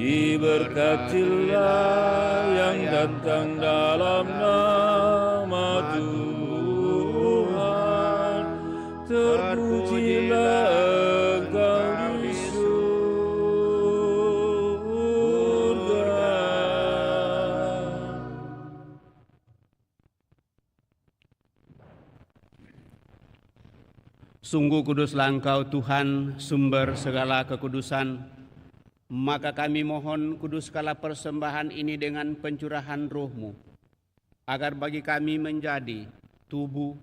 Diberkatilah yang datang dalam nama Tuhan. Terpujilah Engkau di surga. Sungguh kuduslah Engkau Tuhan, sumber segala kekudusan. Maka kami mohon kuduskanlah persembahan ini dengan pencurahan roh-Mu, agar bagi kami menjadi tubuh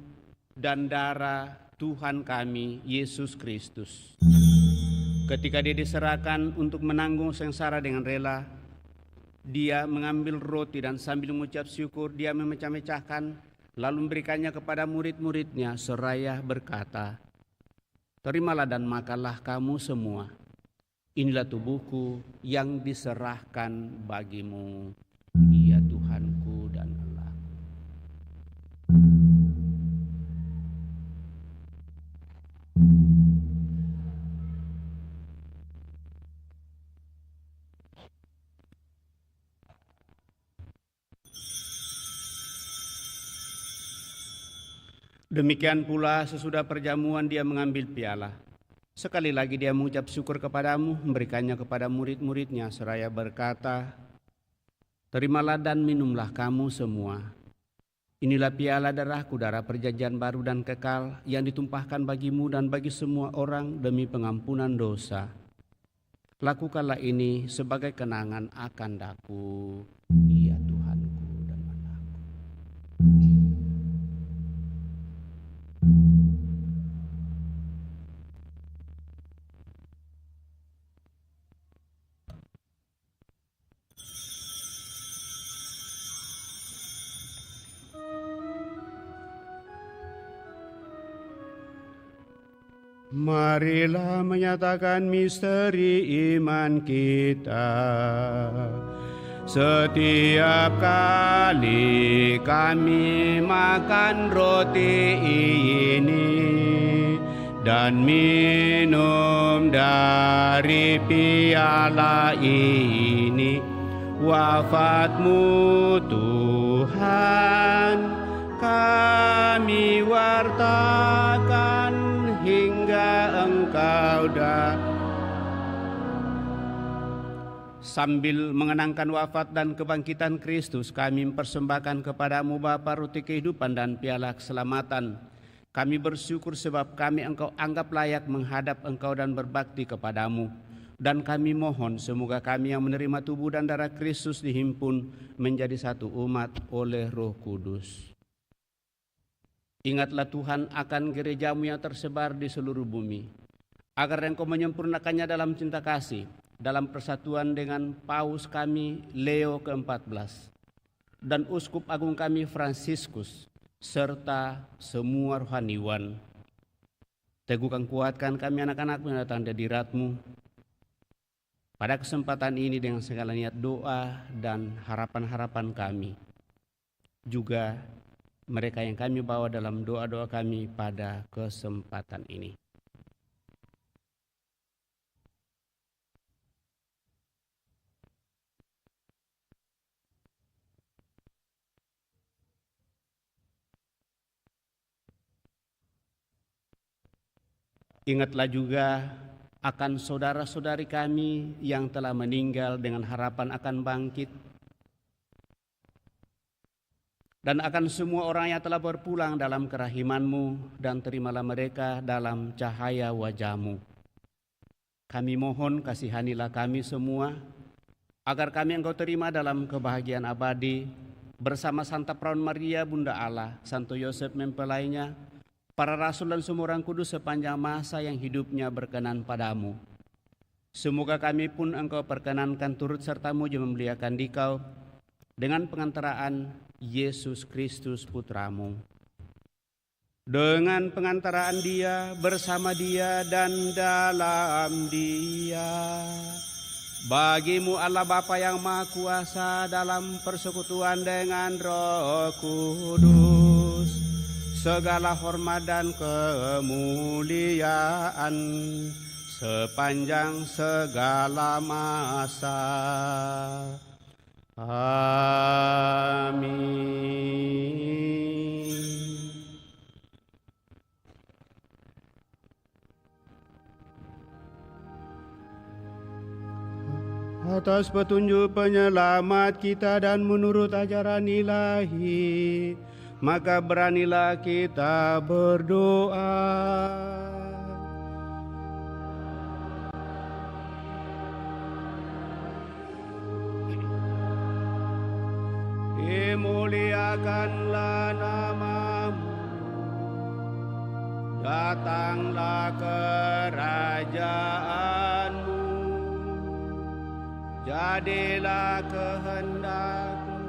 dan darah Tuhan kami, Yesus Kristus. Ketika Dia diserahkan untuk menanggung sengsara dengan rela, Dia mengambil roti dan sambil mengucap syukur, Dia memecah-mecahkan, lalu memberikannya kepada murid-murid-Nya seraya berkata, "Terimalah dan makanlah kamu semua. Inilah tubuhku yang diserahkan bagimu, ya Tuhanku dan Allahku. Demikian pula sesudah perjamuan dia mengambil piala. Sekali lagi dia mengucap syukur kepadamu, memberikannya kepada murid-muridnya seraya berkata, "Terimalah dan minumlah kamu semua. Inilah piala darahku, darah perjanjian baru dan kekal yang ditumpahkan bagimu dan bagi semua orang demi pengampunan dosa. Lakukanlah ini sebagai kenangan akan daku, ya Tuhanku dan Allahku." Marilah menyatakan misteri iman kita. Setiap kali kami makan roti ini dan minum dari piala ini, wafat-Mu Tuhan kami wartakan hingga Engkau datang. Sambil mengenangkan wafat dan kebangkitan Kristus, kami mempersembahkan kepadamu Bapa roti kehidupan dan piala keselamatan. Kami bersyukur sebab kami Engkau anggap layak menghadap Engkau dan berbakti kepadamu. Dan kami mohon semoga kami yang menerima tubuh dan darah Kristus dihimpun menjadi satu umat oleh Roh Kudus. Ingatlah Tuhan akan gerejamu yang tersebar di seluruh bumi, agar Engkau menyempurnakannya dalam cinta kasih, dalam persatuan dengan Paus kami Leo ke-14 dan Uskup Agung kami Fransiskus, serta semua rohaniwan. Teguhkan kuatkan kami anak-anak-Mu yang datang dari hadirat-Mu pada kesempatan ini dengan segala niat doa dan harapan-harapan kami. Juga mereka yang kami bawa dalam doa-doa kami pada kesempatan ini. Ingatlah juga akan saudara-saudari kami yang telah meninggal dengan harapan akan bangkit, dan akan semua orang yang telah berpulang dalam kerahiman-Mu, dan terimalah mereka dalam cahaya wajah-Mu. Kami mohon kasihanilah kami semua, agar kami Engkau terima dalam kebahagiaan abadi, bersama Santa Perawan Maria Bunda Allah, Santo Yosef mempelainya, para rasul dan semua orang kudus sepanjang masa yang hidupnya berkenan padamu. Semoga kami pun Engkau perkenankan turut serta muji memuliakan Dikau dengan pengantaraan Yesus Kristus Putra-Mu. Dengan pengantaraan Dia, bersama Dia, dan dalam Dia, bagi-Mu Allah Bapa yang Maha Kuasa dalam persekutuan dengan Roh Kudus, segala hormat dan kemuliaan sepanjang segala masa. Amin. Atas petunjuk penyelamat kita dan menurut ajaran ilahi, maka beranilah kita berdoa. Dimuliakanlah nama-Mu, datanglah kerajaan-Mu, jadilah kehendak-Mu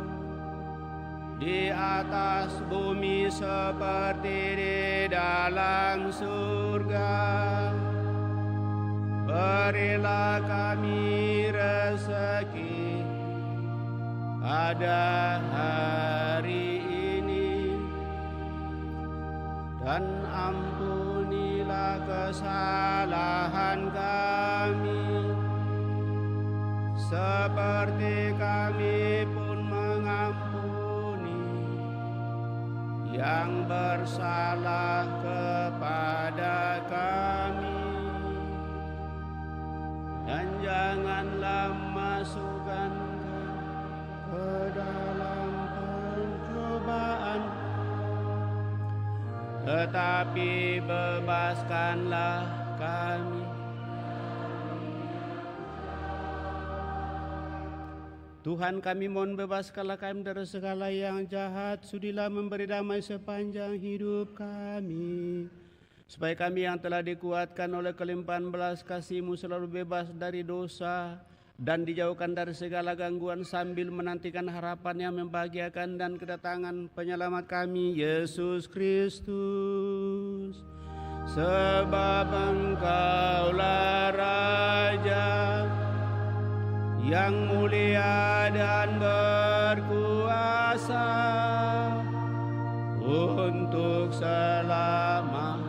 di atas bumi seperti di dalam surga. Berilah kami rezeki pada hari ini, dan ampunilah kesalahan kami, seperti kami pun mengampuni yang bersalah kepada kami. Dan janganlah masukkan ke dalam pencobaan, tetapi bebaskanlah kami. Tuhan kami mohon bebaskanlah kami dari segala yang jahat, sudilah memberi damai sepanjang hidup kami, supaya kami yang telah dikuatkan oleh kelimpahan belas kasih-Mu selalu bebas dari dosa dan dijauhkan dari segala gangguan, sambil menantikan harapan yang membahagiakan dan kedatangan penyelamat kami, Yesus Kristus. Sebab Engkaulah Raja yang mulia dan berkuasa untuk selama.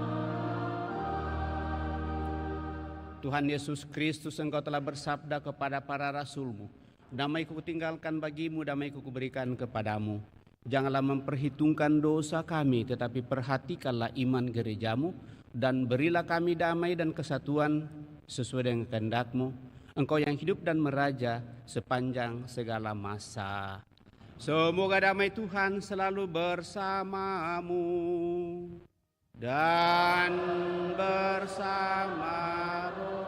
Tuhan Yesus Kristus, Engkau telah bersabda kepada para rasul-Mu, damai-Ku kutinggalkan bagimu, damai-Ku kuberikan kepadamu. Janganlah memperhitungkan dosa kami, tetapi perhatikanlah iman gereja-Mu, dan berilah kami damai dan kesatuan sesuai dengan kehendak-Mu. Engkau yang hidup dan meraja sepanjang segala masa. Semoga damai Tuhan selalu bersamamu dan bersama roh.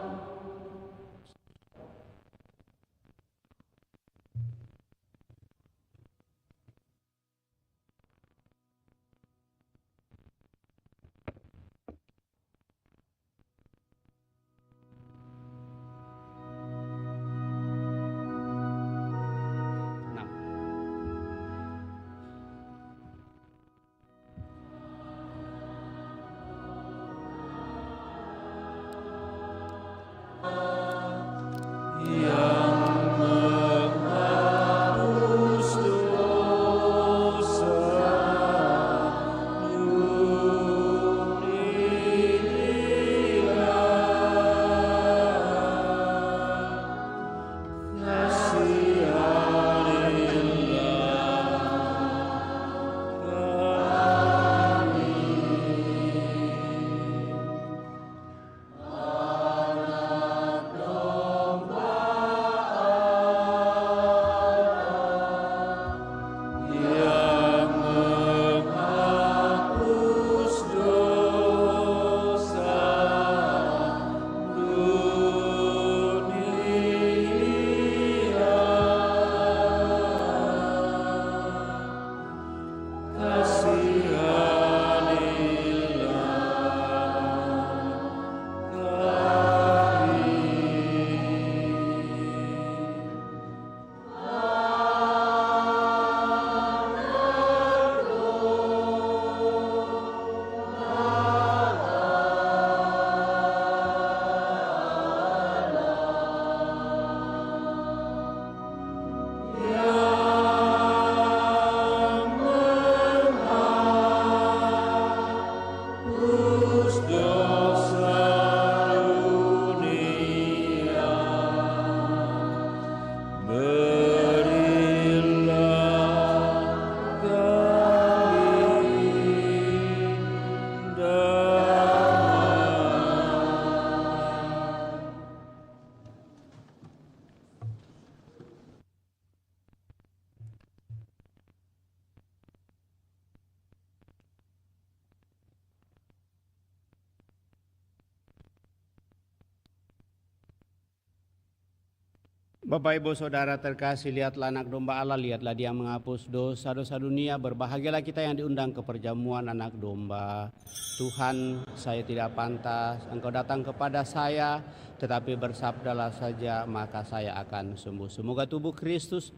Bapak Ibu Saudara terkasih, lihatlah anak domba Allah, lihatlah Dia menghapus dosa-dosa dunia. Berbahagialah kita yang diundang ke perjamuan anak domba. Tuhan, saya tidak pantas Engkau datang kepada saya, tetapi bersabdalah saja maka saya akan sembuh. Semoga tubuh Kristus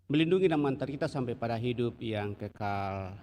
melindungi dan mengantar kita sampai pada hidup yang kekal.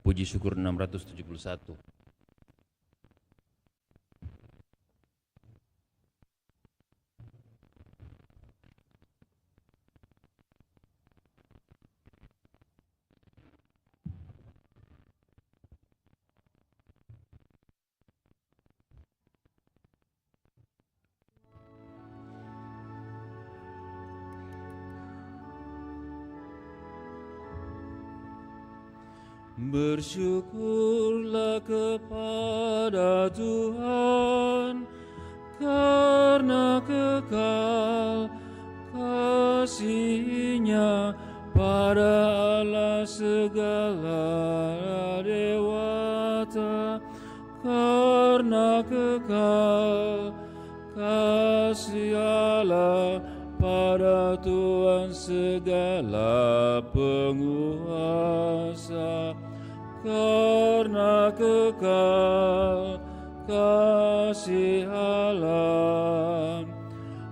Puji syukur 671. Bersyukurlah kepada Tuhan, karena kekal kasih-Nya pada Allah segala dewata, karena kekal kasih Allah pada Tuhan segala penguasa, karena kekal kasih Allah.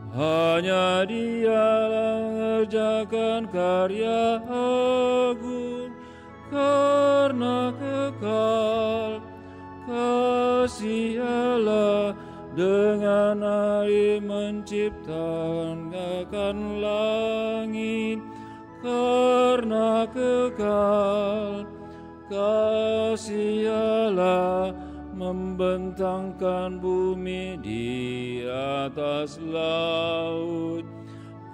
Hanya Dialah mengerjakan karya agung, karena kekal kasih Allah. Dengan air menciptakan langit, karena kekal kasih Allah. Membentangkan bumi di atas laut,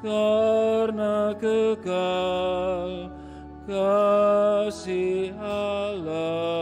karena kekal kasih Allah.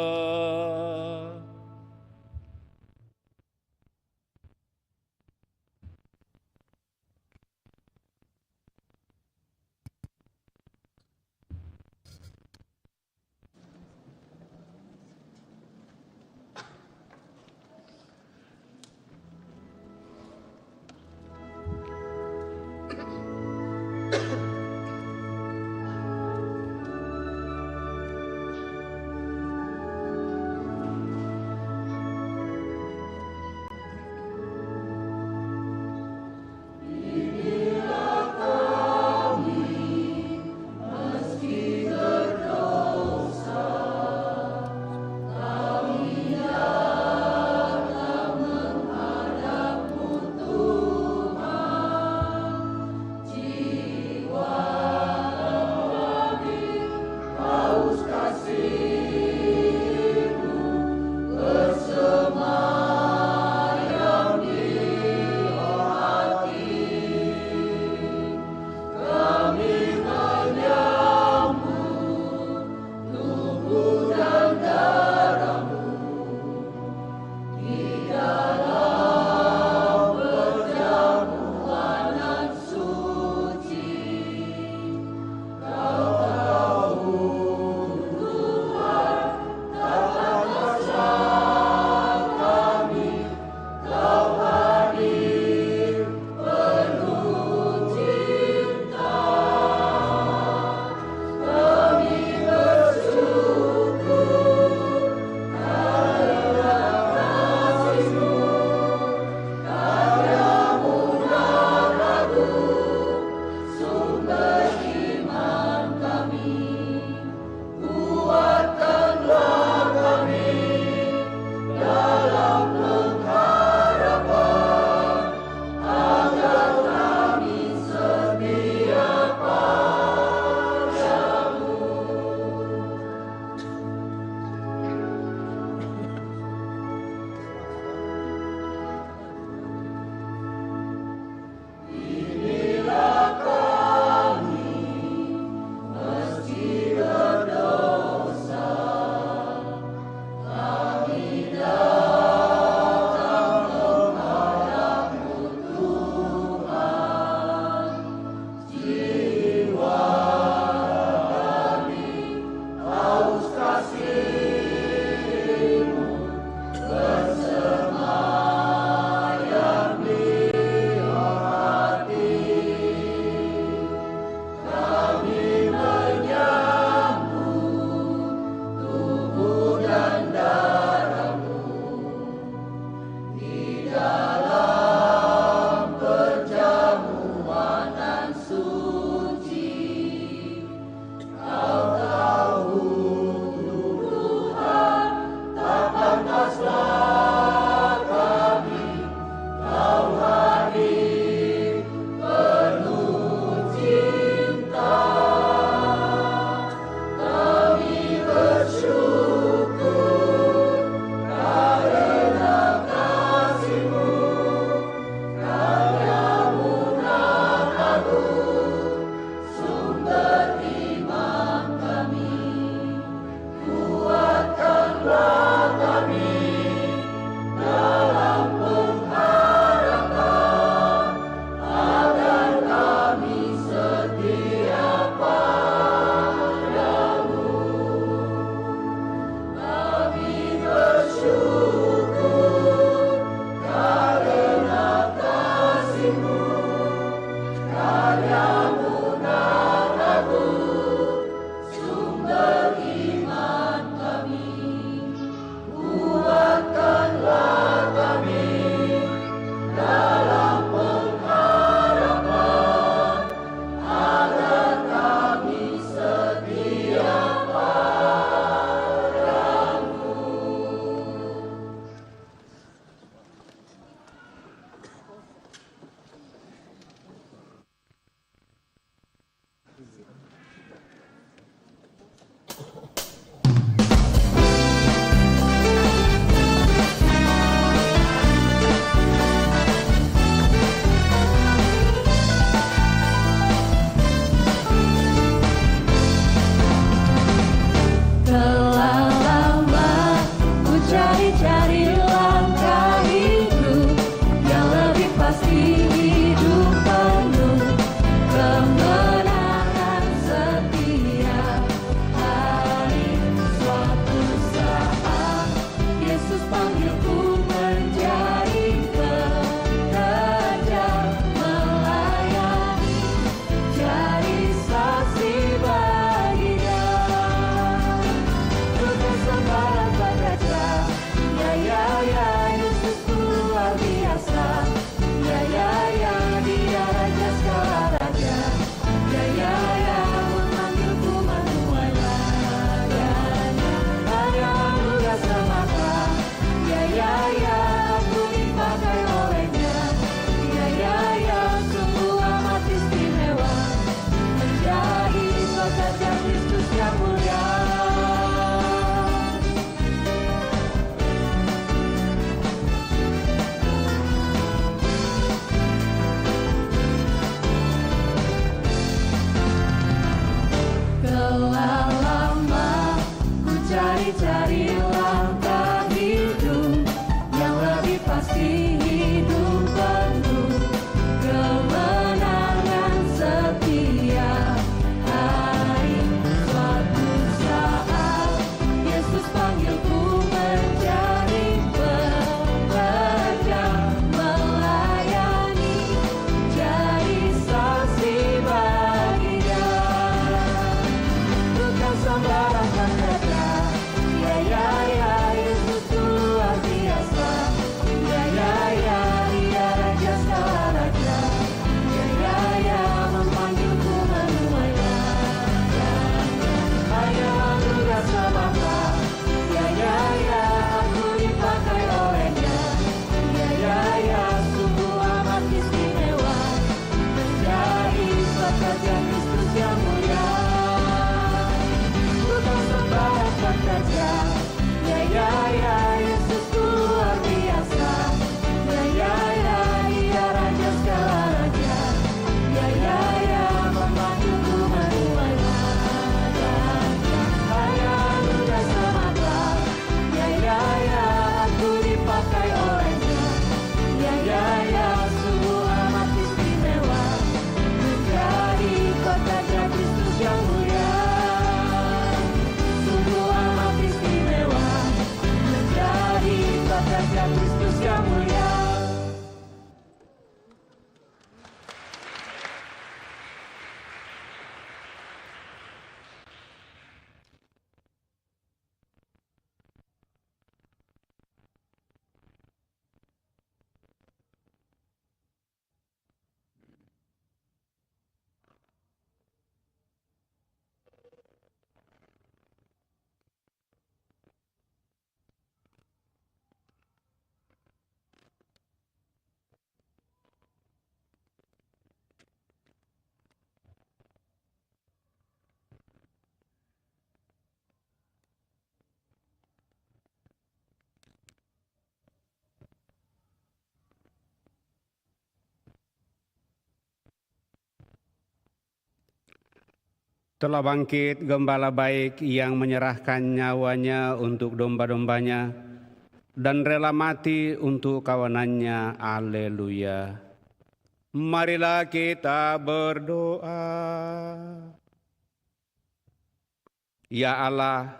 Telah bangkit gembala baik yang menyerahkan nyawanya untuk domba-dombanya dan rela mati untuk kawanannya. Haleluya. Marilah kita berdoa. Ya Allah,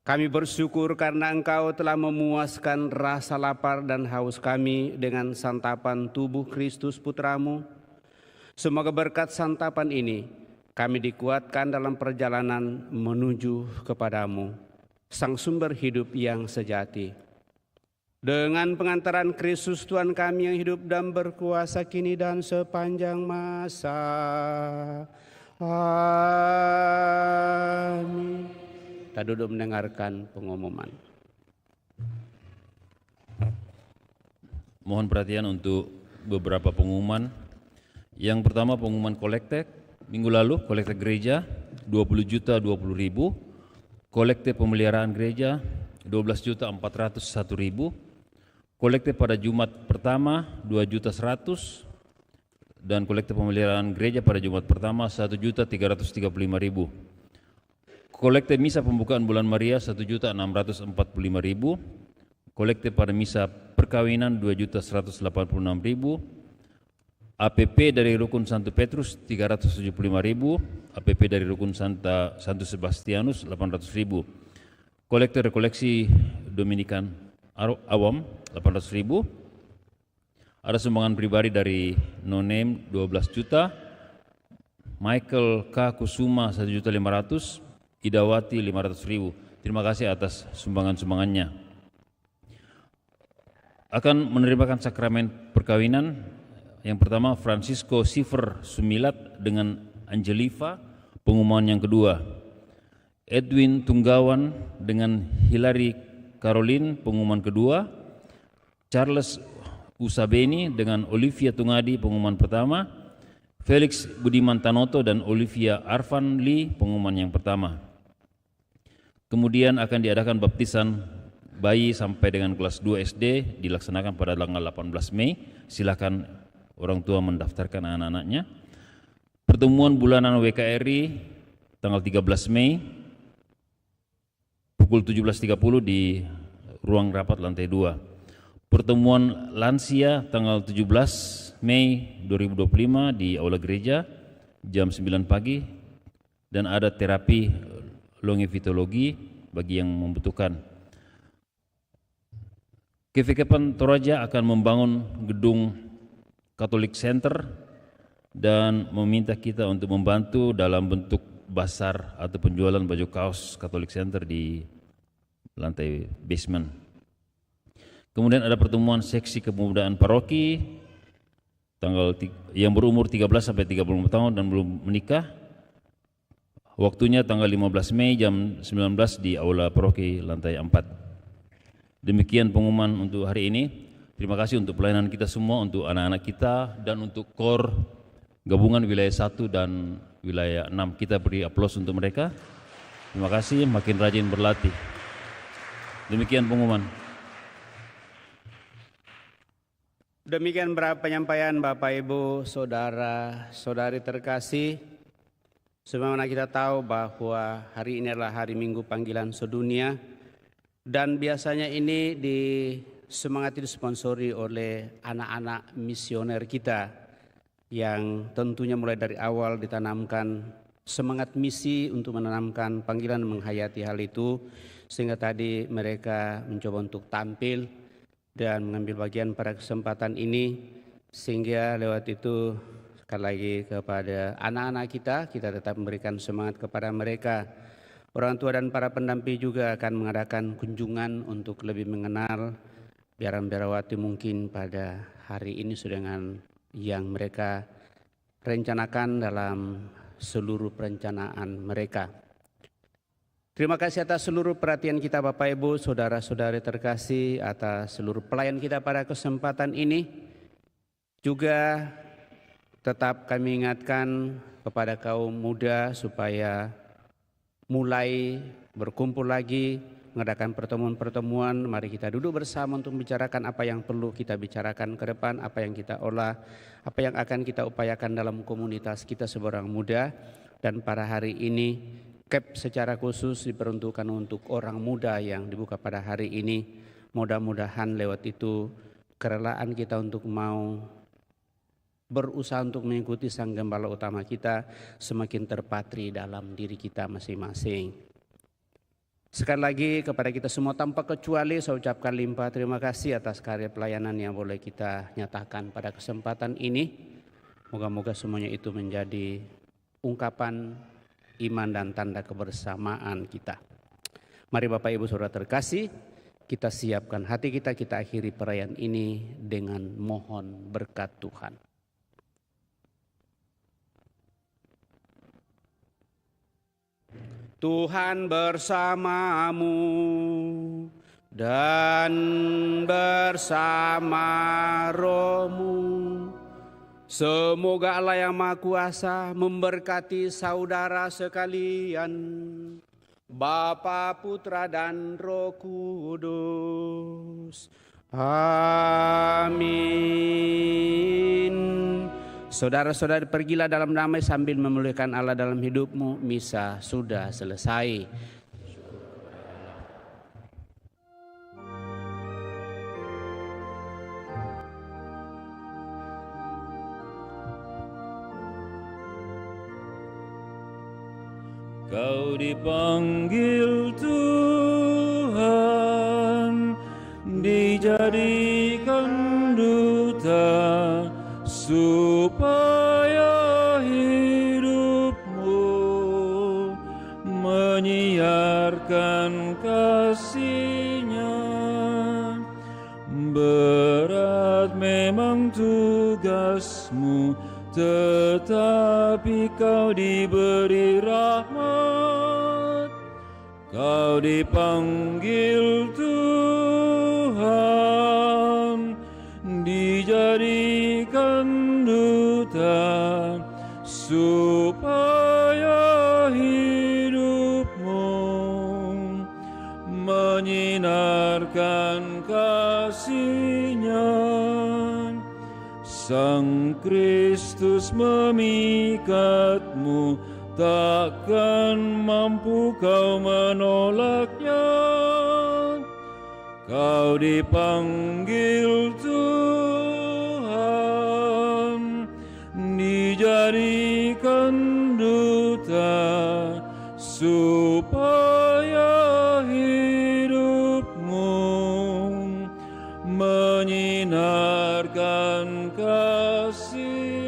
kami bersyukur karena Engkau telah memuaskan rasa lapar dan haus kami dengan santapan tubuh Kristus Putramu. Semoga berkat santapan ini kami dikuatkan dalam perjalanan menuju kepadamu, Sang Sumber hidup yang sejati. Dengan pengantaran Kristus Tuhan kami yang hidup dan berkuasa kini dan sepanjang masa. Amin. Kita duduk mendengarkan pengumuman. Mohon perhatian untuk beberapa pengumuman. Yang pertama pengumuman kolekte. Minggu lalu kolekte gereja 20.020.000, kolekte pemeliharaan gereja 12.401.000, kolekte pada Jumat pertama 2.100.000 dan kolekte pemeliharaan gereja pada Jumat pertama 1.335.000. Kolekte misa pembukaan bulan Maria 1.645.000, kolekte pada misa perkawinan 2.186.000. APP dari Rukun Santo Petrus 375.000, APP dari Rukun Santo Sebastianus 800.000, kolektor rekoleksi Dominikan Awam 800.000, ada sumbangan pribadi dari No Name 12 juta, Michael K. Kusuma 1.500.000, Idawati 500.000. Terima kasih atas sumbangan-sumbangannya. Akan menerima sakramen perkawinan. Yang pertama Francisco Siver Sumilat dengan Angeliva, pengumuman yang kedua. Edwin Tunggawan dengan Hilary Caroline, pengumuman kedua. Charles Usabeni dengan Olivia Tungadi, pengumuman pertama. Felix Budiman Tanoto dan Olivia Arvan Lee, pengumuman yang pertama. Kemudian akan diadakan baptisan bayi sampai dengan kelas 2 SD dilaksanakan pada tanggal 18 Mei. Silakan orang tua mendaftarkan anak-anaknya. Pertemuan bulanan WKRI tanggal 13 Mei pukul 17.30 di ruang rapat lantai 2. pertemuan lansia tanggal 17 Mei 2025 di Aula Gereja jam 9 pagi, dan ada terapi longevitologi bagi yang membutuhkan. KVKPAN Toraja akan membangun gedung Catholic Center dan meminta kita untuk membantu dalam bentuk basar atau penjualan baju kaos Catholic Center di lantai basement. Kemudian ada pertemuan seksi kepemudaan paroki yang berumur 13 sampai 35 tahun dan belum menikah. Waktunya tanggal 15 Mei jam 19 di Aula Paroki lantai 4. Demikian pengumuman untuk hari ini. Terima kasih untuk pelayanan kita semua, untuk anak-anak kita dan untuk KOR gabungan wilayah 1 dan wilayah 6. Kita beri aplaus untuk mereka. Terima kasih, makin rajin berlatih. Demikian pengumuman. Demikian penyampaian Bapak Ibu, Saudara, Saudari terkasih. Sebagaimana kita tahu bahwa hari ini adalah hari Minggu Panggilan Sedunia, dan biasanya ini disemangati disponsori oleh anak-anak misioner kita yang tentunya mulai dari awal ditanamkan semangat misi untuk menanamkan panggilan menghayati hal itu, sehingga tadi mereka mencoba untuk tampil dan mengambil bagian pada kesempatan ini, sehingga lewat itu sekali lagi kepada anak-anak kita tetap memberikan semangat kepada mereka. Orang tua dan para pendamping juga akan mengadakan kunjungan untuk lebih mengenal biaran-biarawati mungkin pada hari ini dengan yang mereka rencanakan dalam seluruh perencanaan mereka. Terima kasih atas seluruh perhatian kita Bapak Ibu, Saudara-saudari terkasih, atas seluruh pelayan kita pada kesempatan ini. Juga tetap kami ingatkan kepada kaum muda supaya mulai berkumpul lagi, mengadakan pertemuan-pertemuan. Mari kita duduk bersama untuk membicarakan apa yang perlu kita bicarakan ke depan, apa yang kita olah, apa yang akan kita upayakan dalam komunitas kita seorang muda. Dan pada hari ini KEP secara khusus diperuntukkan untuk orang muda yang dibuka pada hari ini. Mudah-mudahan lewat itu kerelaan kita untuk mau berusaha untuk mengikuti Sang Gembala utama kita semakin terpatri dalam diri kita masing-masing. Sekali lagi kepada kita semua tanpa kecuali saya ucapkan limpah terima kasih atas karya pelayanan yang boleh kita nyatakan pada kesempatan ini. Moga-moga semuanya itu menjadi ungkapan iman dan tanda kebersamaan kita. Mari Bapak Ibu Saudara terkasih, kita siapkan hati kita akhiri perayaan ini dengan mohon berkat Tuhan. Tuhan bersamamu dan bersama rohmu. Semoga Allah yang Maha Kuasa memberkati saudara sekalian, Bapa, Putra, dan Roh Kudus. Amin. Saudara-saudari, pergilah dalam damai sambil memuliakan Allah dalam hidupmu. Misa sudah selesai. Kau dipanggil Tuhan, dijadikan duta, supaya hidupmu menyiarkan kasih-Nya. Berat memang tugasmu, tetapi kau diberi rahmat. Kau dipanggil Tuhan, dijadikan duta, supaya hidupmu menyinarkan kasih-Nya. Sang Kristus memikatmu, takkan mampu kau menolaknya. Kau dipanggil Tuhan, dijadikan duta supaya hidupmu menyinarkan kasih